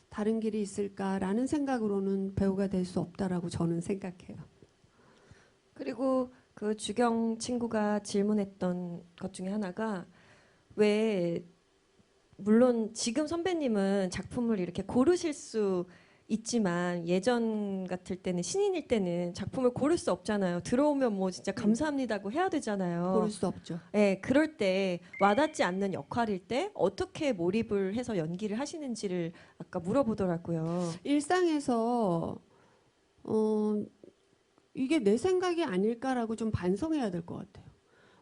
다른 길이 있을까라는 생각으로는 배우가 될 수 없다라고 저는 생각해요. 그리고 그 주경 친구가 질문했던 것 중에 하나가 왜 물론 지금 선배님은 작품을 이렇게 고르실 수 있지만 예전 같을 때는 신인일 때는 작품을 고를 수 없잖아요. 들어오면 뭐 진짜 감사합니다고 해야 되잖아요. 고를 수 없죠. 네, 그럴 때 와닿지 않는 역할일 때 어떻게 몰입을 해서 연기를 하시는지를 아까 물어보더라고요. 일상에서 이게 내 생각이 아닐까라고 좀 반성해야 될 것 같아요.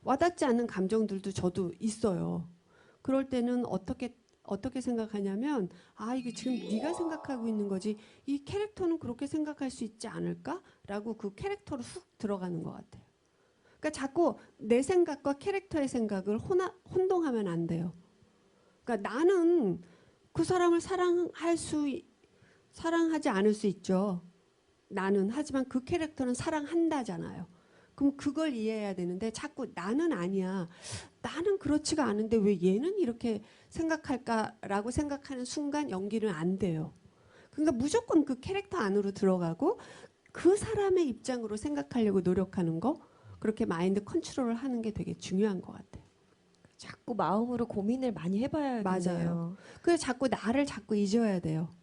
와닿지 않는 감정들도 저도 있어요. 그럴 때는 어떻게 생각하냐면 이게 지금 네가 생각하고 있는 거지 이 캐릭터는 그렇게 생각할 수 있지 않을까라고 그 캐릭터로 훅 들어가는 것 같아요. 그러니까 자꾸 내 생각과 캐릭터의 생각을 혼동하면 안 돼요. 그러니까 나는 그 사람을 사랑하지 않을 수 있죠. 나는 하지만 그 캐릭터는 사랑한다잖아요. 그럼 그걸 이해해야 되는데 자꾸 나는 아니야. 나는 그렇지가 않은데 왜 얘는 이렇게 생각할까라고 생각하는 순간 연기는 안 돼요. 그러니까 무조건 그 캐릭터 안으로 들어가고 그 사람의 입장으로 생각하려고 노력하는 거 그렇게 마인드 컨트롤을 하는 게 되게 중요한 것 같아요. 자꾸 마음으로 고민을 많이 해봐야 맞아요. 그래서 자꾸 나를 자꾸 잊어야 돼요.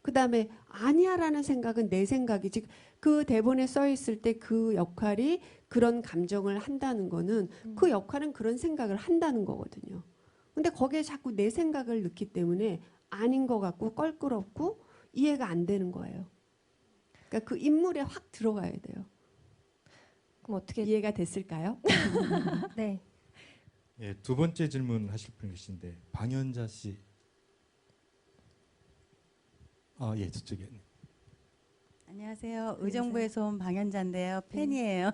그 다음에 아니야라는 생각은 내 생각이지. 그 대본에 써 있을 때 그 역할이 그런 감정을 한다는 거는 그 역할은 그런 생각을 한다는 거거든요. 근데 거기에 자꾸 내 생각을 넣기 때문에 아닌 것 같고 껄끄럽고 이해가 안 되는 거예요. 그러니까 그 인물에 확 들어가야 돼요. 그럼 어떻게 이해가 됐을까요? 네. 예, 두 번째 질문 하실 분 계신데 방현자 씨. 예, 저쪽에. 안녕하세요. 의정부에서 온 방현자인데요. 팬이에요.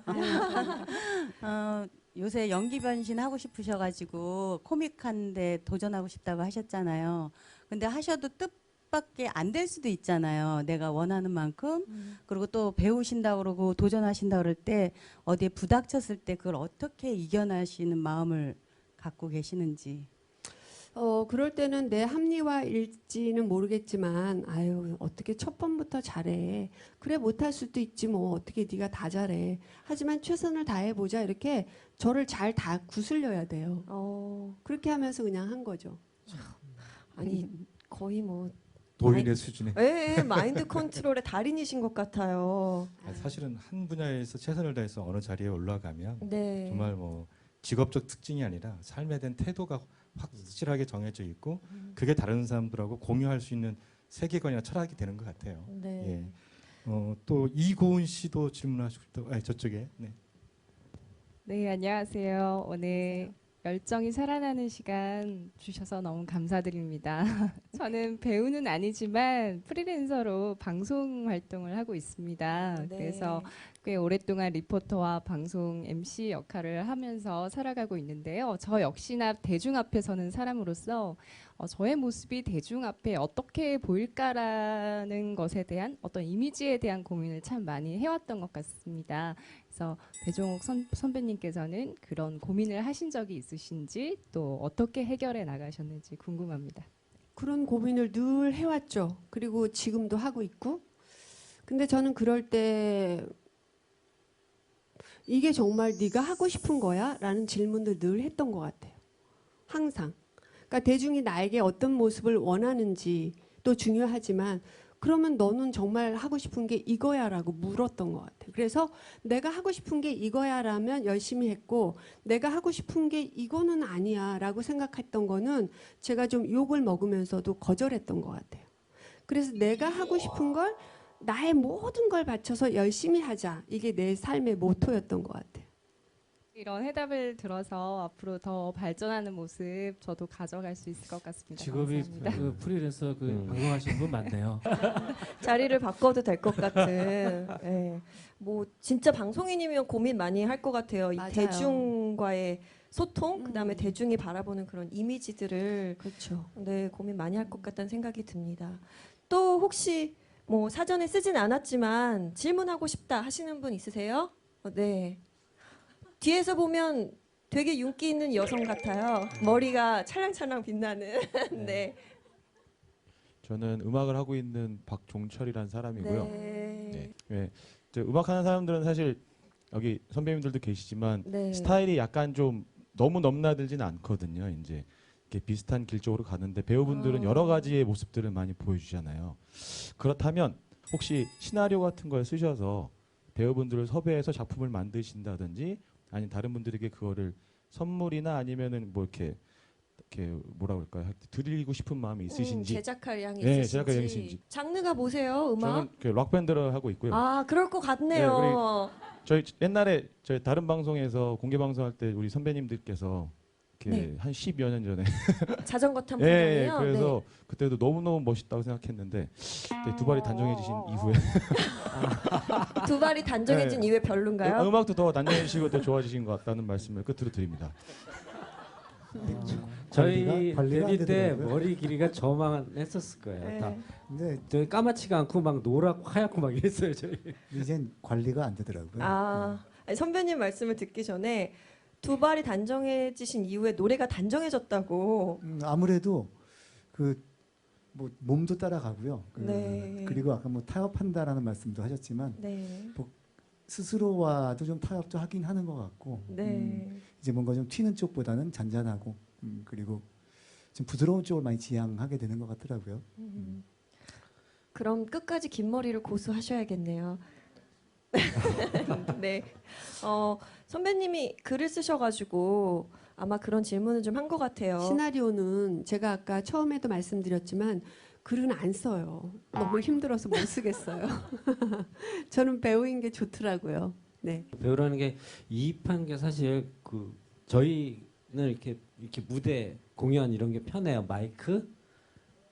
요새 연기 변신 하고 싶으셔가지고 코믹한데 도전하고 싶다고 하셨잖아요. 근데 하셔도 뜻밖의 안 될 수도 있잖아요. 내가 원하는 만큼. 그리고 또 배우신다고 그러고 도전하신다고 그럴 때 어디에 부닥쳤을 때 그걸 어떻게 이겨나시는 마음을 갖고 계시는지. 그럴 때는 내 합리화일지는 모르겠지만 아유 어떻게 첫 번부터 잘해. 그래 못할 수도 있지 뭐 어떻게 네가 다 잘해. 하지만 최선을 다해보자 이렇게 저를 잘 다 구슬려야 돼요. 그렇게 하면서 그냥 한 거죠. 아니 거의 뭐 도인의 수준에. 네, 마인드 컨트롤의 달인이신 것 같아요. 사실은 한 분야에서 최선을 다해서 어느 자리에 올라가면 네. 정말 뭐 직업적 특징이 아니라 삶에 대한 태도가 확실하게 정해져 있고 그게 다른 사람들하고 공유할 수 있는 세계관이나 철학이 되는 것 같아요. 네. 예. 또 이고은 씨도 질문하시고 싶다고. 저쪽에. 네. 네, 안녕하세요. 오늘 열정이 살아나는 시간 주셔서 너무 감사드립니다. 저는 배우는 아니지만 프리랜서로 방송 활동을 하고 있습니다. 네. 그래서 꽤 오랫동안 리포터와 방송 MC 역할을 하면서 살아가고 있는데요. 저 역시나 대중 앞에 서는 사람으로서 저의 모습이 대중 앞에 어떻게 보일까라는 것에 대한 어떤 이미지에 대한 고민을 참 많이 해왔던 것 같습니다. 그래서 배종옥 선배님께서는 그런 고민을 하신 적이 있으신지 또 어떻게 해결해 나가셨는지 궁금합니다. 그런 고민을 늘 해왔죠. 그리고 지금도 하고 있고. 근데 저는 그럴 때 이게 정말 네가 하고 싶은 거야? 라는 질문을 늘 했던 것 같아요. 항상. 그러니까 대중이 나에게 어떤 모습을 원하는지 또 중요하지만 그러면 너는 정말 하고 싶은 게 이거야 라고 물었던 것 같아요. 그래서 내가 하고 싶은 게 이거야 라면 열심히 했고 내가 하고 싶은 게 이거는 아니야 라고 생각했던 거는 제가 좀 욕을 먹으면서도 거절했던 것 같아요. 그래서 내가 하고 싶은 걸 나의 모든 걸 바쳐서 열심히 하자. 이게 내 삶의 모토였던 것 같아요. 이런 해답을 들어서 앞으로 더 발전하는 모습 저도 가져갈 수 있을 것 같습니다. 직업이 감사합니다. 그 프리랜서 방송하시는 분 많네요. 자리를 바꿔도 될 것 같은. 네. 뭐 진짜 방송인이면 고민 많이 할 것 같아요. 이 맞아요. 대중과의 소통, 그다음에 대중이 바라보는 그런 이미지들을 그렇죠. 네, 고민 많이 할 것 같다는 생각이 듭니다. 또 혹시 뭐 사전에 쓰진 않았지만 질문하고 싶다 하시는 분 있으세요? 네. 뒤에서 보면 되게 윤기 있는 여성 같아요. 머리가 찰랑찰랑 빛나는. 네. 저는 음악을 하고 있는 박종철이라는 사람이고요. 네. 네. 이제 음악하는 사람들은 사실 여기 선배님들도 계시지만 네. 스타일이 약간 좀 너무 넘나들지는 않거든요. 이제 이렇게 비슷한 길 쪽으로 가는데 배우분들은 여러 가지의 모습들을 많이 보여주잖아요. 그렇다면 혹시 시나리오 같은 걸 쓰셔서 배우분들을 섭외해서 작품을 만드신다든지 아니면 다른 분들에게 그거를 선물이나 아니면은 뭐 이렇게 뭐라 그럴까요? 드리고 싶은 마음이 있으신지. 제작할 양이 네, 있으신지. 제작할 양이 있으신지. 장르가 뭐세요? 음악? 저는 그 락밴드를 하고 있고요. 아, 그럴 것 같네요. 저희 옛날에 저희 다른 방송에서 공개 방송할 때 우리 선배님들께서 이렇게 네. 한 10여 년 전에 자전거 탄 예, 방송이요? 그래서 네. 그때도 너무너무 멋있다고 생각했는데 그때 두 발이 단정해지신 이후에 두 발이 단정해진 네. 이후에 별론가요? 음악도 더 단정해지시고 더 좋아지신 것 같다는 말씀을 끝으로 드립니다. 저희 관리가 안 데뷔 때 되더라고요. 머리 길이가 저만 했었을 거예요. 네. 다. 근데 저희 까맣지가 않고 막 노랗고 하얗고 막 이랬어요. 저희. 이젠 관리가 안 되더라고요. 아니, 선배님 말씀을 듣기 전에 두 발이 단정해지신 이후에 노래가 단정해졌다고. 아무래도 그 뭐 몸도 따라가고요. 네. 그리고 아까 뭐 타협한다라는 말씀도 하셨지만 네. 뭐 스스로와도 좀 타협도 하긴 하는 것 같고 네. 이제 뭔가 좀 튀는 쪽보다는 잔잔하고 그리고 좀 부드러운 쪽을 많이 지향하게 되는 것 같더라고요. 그럼 끝까지 긴 머리를 고수하셔야겠네요. 네. 선배님이 글을 쓰셔가지고 아마 그런 질문을 좀 한 것 같아요. 시나리오는 제가 아까 처음에도 말씀드렸지만 글은 안 써요. 너무 힘들어서 못 쓰겠어요. 저는 배우인 게 좋더라고요. 네. 배우라는 게 이입한 게 사실 그 저희는 이렇게 무대 공연 이런 게 편해요. 마이크,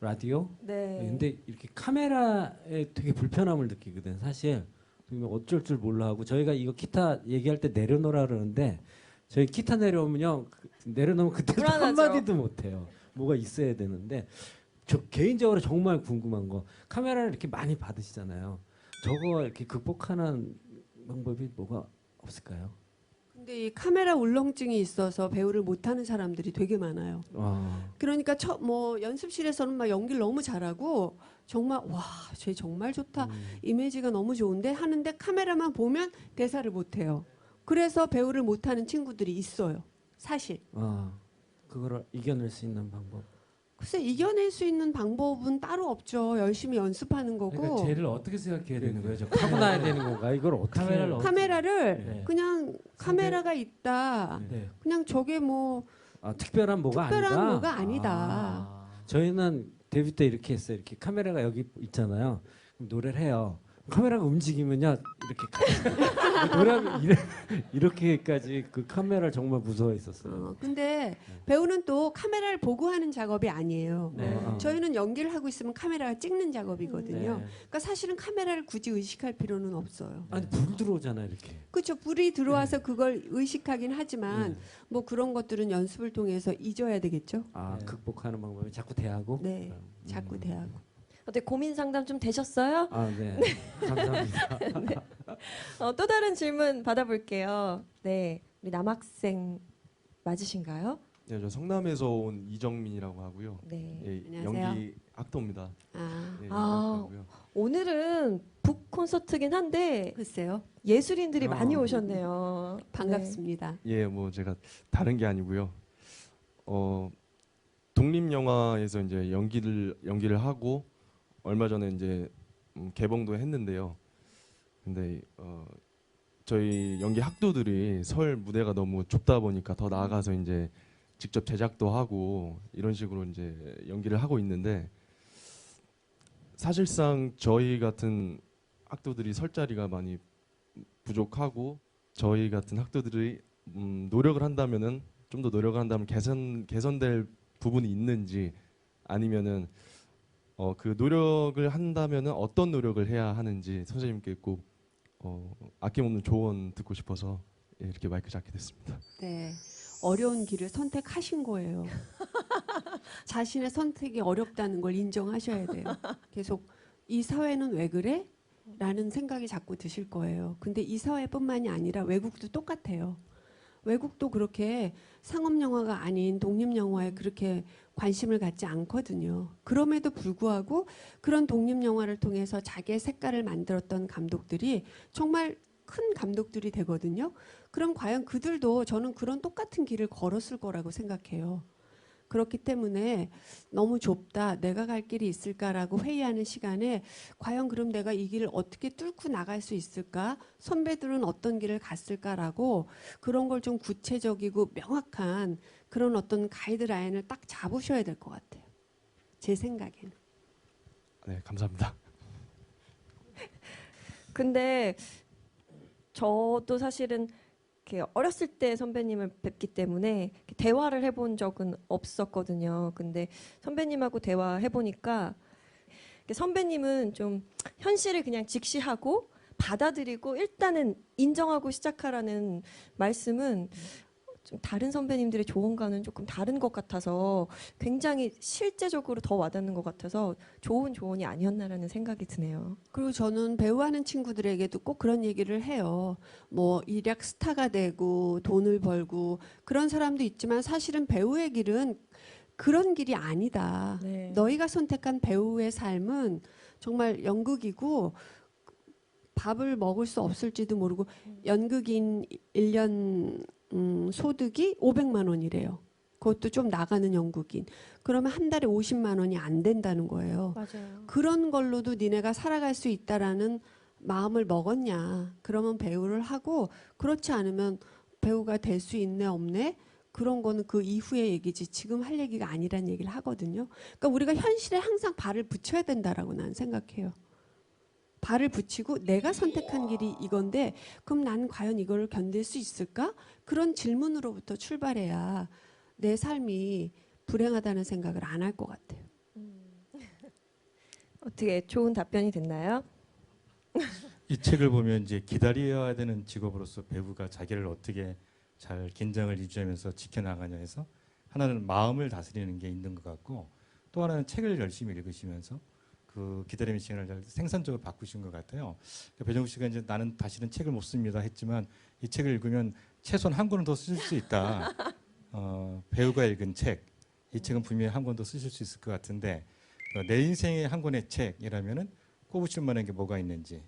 라디오. 네. 근데 이렇게 카메라에 되게 불편함을 느끼거든. 사실 어쩔 줄 몰라 하고 저희가 이거 기타 얘기할 때 내려놓으라 그러는데 저희 기타 내려오면요 내려놓으면 그때도 한마디도 못해요. 뭐가 있어야 되는데 저 개인적으로 정말 궁금한 거 카메라를 이렇게 많이 받으시잖아요. 저거 이렇게 극복하는 방법이 뭐가 없을까요? 근데 이 카메라 울렁증이 있어서 배우를 못하는 사람들이 되게 많아요. 그러니까 뭐 연습실에서는 막 연기를 너무 잘하고 정말 와, 쟤 정말 좋다. 이미지가 너무 좋은데 하는데 카메라만 보면 대사를 못해요. 그래서 배우를 못하는 친구들이 있어요. 사실. 그거를 이겨낼 수 있는 방법. 글쎄 이겨낼 수 있는 방법은 따로 없죠. 열심히 연습하는 거고. 그러니까 쟤를 어떻게 생각해야 되는 거예요? 하고 나야 되는 건가? 이걸 어떻게 카메라를 네. 그냥 카메라가 있다. 네. 그냥 저게 뭐 특별한 뭐가 특별한 뭐가 아니다. 저희는 데뷔 때 이렇게 했어요. 이렇게 카메라가 여기 있잖아요. 그럼 노래를 해요. 카메라가 움직이면요 이렇게 노래하면 이렇게까지 그 카메라를 정말 무서워했었어요. 근데 배우는 또 카메라를 보고 하는 작업이 아니에요. 네. 저희는 연기를 하고 있으면 카메라가 찍는 작업이거든요. 네. 그러니까 사실은 카메라를 굳이 의식할 필요는 없어요. 아니 불 들어오잖아요 이렇게. 그렇죠. 불이 들어와서 그걸 의식하긴 하지만 뭐 그런 것들은 연습을 통해서 잊어야 되겠죠. 극복하는 방법이 자꾸 대하고. 네, 자꾸 대하고. 어때 고민 상담 좀 되셨어요? 네. 감사합니다. 네. 또 다른 질문 받아볼게요. 네, 우리 남학생 맞으신가요? 네, 저 성남에서 온 이정민이라고 하고요. 네. 예, 안녕하세요. 연기 학도입니다. 예, 아, 연기하고요. 오늘은 북 콘서트긴 한데 글쎄요. 예술인들이 많이 오셨네요. 반갑습니다. 예, 뭐 제가 다른 게 아니고요. 독립 영화에서 이제 연기를 하고 얼마 전에 이제 개봉도 했는데요. 근데 저희 연기 학도들이 설 무대가 너무 좁다 보니까 더 나아가서 이제 직접 제작도 하고 이런 식으로 이제 연기를 하고 있는데 사실상 저희 같은 학도들이 설 자리가 많이 부족하고 저희 같은 학도들이 노력을 한다면은 좀 더 노력을 한다면 개선될 부분이 있는지 아니면은 그 노력을 한다면은 어떤 노력을 해야 하는지 선생님께 꼭 아낌없는 조언 듣고 싶어서 이렇게 마이크 잡게 됐습니다. 네, 어려운 길을 선택하신 거예요. 자신의 선택이 어렵다는 걸 인정하셔야 돼요. 계속 이 사회는 왜 그래? 라는 생각이 자꾸 드실 거예요. 근데 이 사회뿐만이 아니라 외국도 똑같아요. 외국도 그렇게 상업영화가 아닌 독립영화에 그렇게 관심을 갖지 않거든요. 그럼에도 불구하고 그런 독립영화를 통해서 자기의 색깔을 만들었던 감독들이 정말 큰 감독들이 되거든요. 그럼 과연 그들도 저는 그런 똑같은 길을 걸었을 거라고 생각해요. 그렇기 때문에 너무 좁다, 내가 갈 길이 있을까라고 회의하는 시간에 과연 그럼 내가 이 길을 어떻게 뚫고 나갈 수 있을까? 선배들은 어떤 길을 갔을까라고 그런 걸 좀 구체적이고 명확한 그런 어떤 가이드라인을 딱 잡으셔야 될 것 같아요. 제 생각에는. 네, 감사합니다. 근데 저도 사실은 이렇게 어렸을 때 선배님을 뵙기 때문에 대화를 해본 적은 없었거든요. 근데 선배님하고 대화해 보니까 선배님은 좀 현실을 그냥 직시하고 받아들이고 일단은 인정하고 시작하라는 말씀은 좀 다른 선배님들의 조언과는 조금 다른 것 같아서 굉장히 실제적으로 더 와닿는 것 같아서 좋은 조언이 아니었나라는 생각이 드네요. 그리고 저는 배우하는 친구들에게도 꼭 그런 얘기를 해요. 뭐 일약 스타가 되고 돈을 벌고 그런 사람도 있지만 사실은 배우의 길은 그런 길이 아니다. 네. 너희가 선택한 배우의 삶은 정말 연극이고 밥을 먹을 수 없을지도 모르고 연극인 1년 소득이 500만 원이래요. 그것도 좀 나가는 연극인. 그러면 한 달에 50만 원이 안 된다는 거예요. 맞아요. 그런 걸로도 니네가 살아갈 수 있다라는 마음을 먹었냐. 그러면 배우를 하고 그렇지 않으면 배우가 될 수 있네 없네. 그런 거는 그 이후의 얘기지 지금 할 얘기가 아니란 얘기를 하거든요. 그러니까 우리가 현실에 항상 발을 붙여야 된다라고 나는 생각해요. 발을 붙이고 내가 선택한 길이 이건데 그럼 난 과연 이걸 견딜 수 있을까? 그런 질문으로부터 출발해야 내 삶이 불행하다는 생각을 안 할 것 같아요. 어떻게 좋은 답변이 됐나요? 이 책을 보면 이제 기다려야 되는 직업으로서 배우가 자기를 어떻게 잘 긴장을 유지하면서 지켜나가냐 해서 하나는 마음을 다스리는 게 있는 것 같고 또 하나는 책을 열심히 읽으시면서 그 기다림의 시간을 잘 생산적으로 바꾸신 것 같아요. 그러니까 배정우 씨가 이제 나는 다시는 책을 못 씁니다 했지만 이 책을 읽으면 최소한 한 권은 더 쓰실 수 있다. 배우가 읽은 책, 이 책은 분명히 한 권 더 쓰실 수 있을 것 같은데 내 인생의 한 권의 책이라면은 꼽으실 만한 게 뭐가 있는지.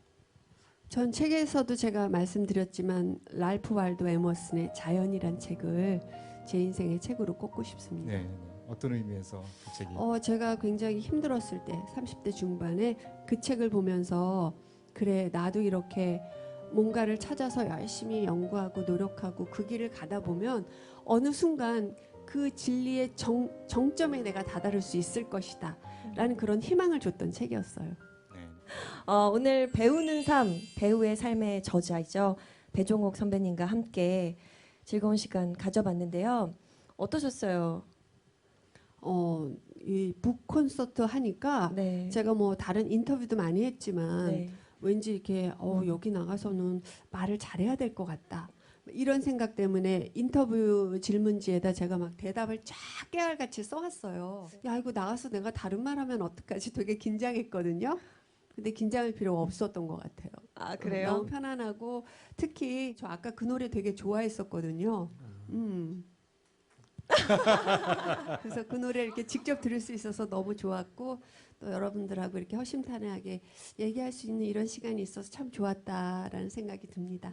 전 책에서도 제가 말씀드렸지만 랄프 waldo 에머슨의 자연이란 책을 제 인생의 책으로 꼽고 싶습니다. 네, 어떤 의미에서 그 책이? 제가 굉장히 힘들었을 때 30대 중반에 그 책을 보면서 그래 나도 이렇게 뭔가를 찾아서 열심히 연구하고 노력하고 그 길을 가다 보면 어느 순간 그 진리의 정점에 내가 다다를 수 있을 것이다 라는 그런 희망을 줬던 책이었어요. 오늘 배우는 삶, 배우의 삶의 저자이죠. 배종옥 선배님과 함께 즐거운 시간 가져봤는데요. 어떠셨어요? 이 북 콘서트 하니까 제가 뭐 다른 인터뷰도 많이 했지만 왠지 이렇게 여기 나가서는 말을 잘해야 될 것 같다. 이런 생각 때문에 인터뷰 질문지에다 제가 막 대답을 쫙 깨알같이 써왔어요. 야 이거 나가서 내가 다른 말하면 어떡하지? 되게 긴장했거든요. 근데 긴장할 필요가 없었던 것 같아요. 아 그래요? 너무 편안하고 특히 저 아까 그 노래 되게 좋아했었거든요. 그래서 그 노래 이렇게 직접 들을 수 있어서 너무 좋았고 또 여러분들하고 이렇게 허심탄회하게 얘기할 수 있는 이런 시간이 있어서 참 좋았다라는 생각이 듭니다.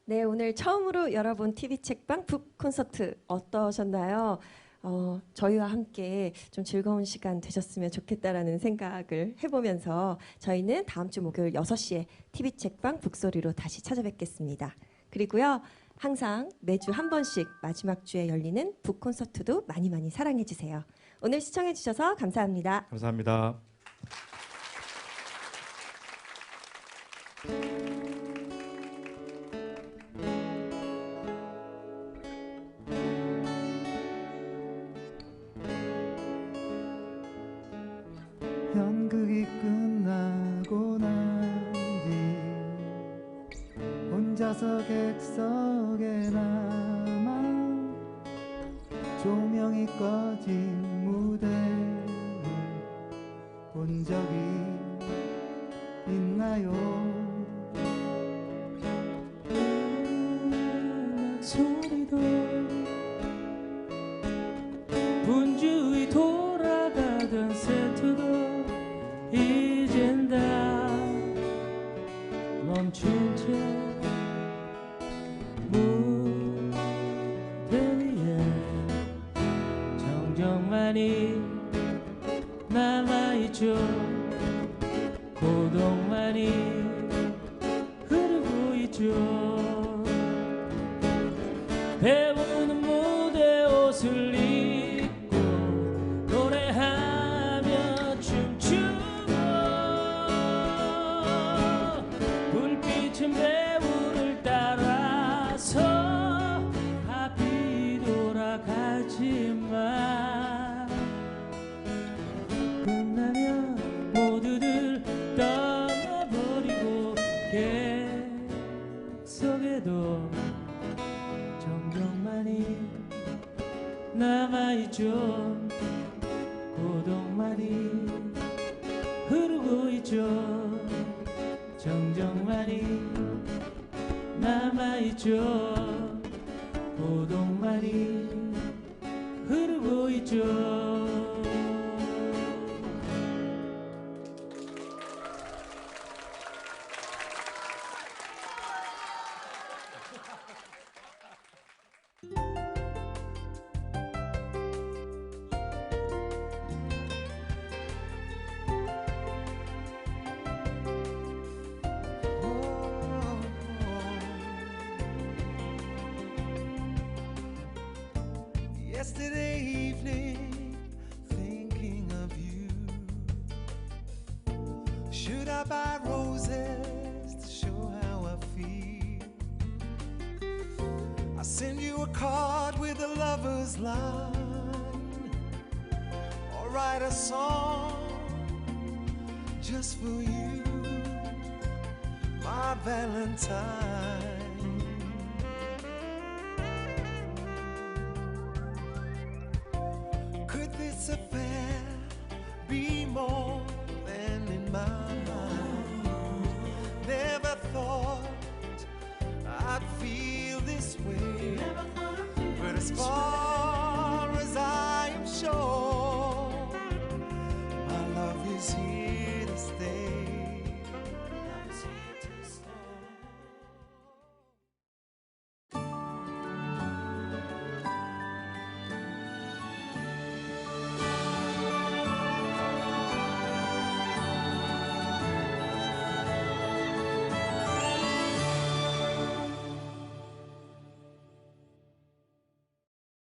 네, 오늘 처음으로 열어본 TV 책방 북 콘서트 어떠셨나요? 저희와 함께 좀 즐거운 시간 되셨으면 좋겠다라는 생각을 해보면서 저희는 다음 주 목요일 6시에 TV 책방 북소리로 다시 찾아뵙겠습니다. 그리고요, 항상 매주 한 번씩 마지막 주에 열리는 북 콘서트도 많이 많이 사랑해 주세요. 오늘 시청해 주셔서 감사합니다. 감사합니다. 연극이 끝나고 난 뒤 혼자서 객석에 남아 조명이 꺼진 무대를 본 적이 있나요? 소리도 분주히 돌아가던 세트도 이젠 다 멈춘 채 무대 위에 정적만이 남아있죠. 고독만이 흐르고 있죠. 배우는 무대 옷을 입고 노래하며 춤추고 불빛은 배우를 따라서 앞이 돌아가지만 끝나면 모두들 떠나버리고 객석에도 정적만이 남아있죠. 고독만이 흐르고 있죠. 정적만이 남아있죠. 고독만이 흐르고 있죠. Yesterday evening, thinking of you. Should I buy roses to show how I feel? I send you a card with a lover's line, or write a song just for you, my Valentine. Could this affair be more than in my mind? Never thought I'd feel this this way. But as far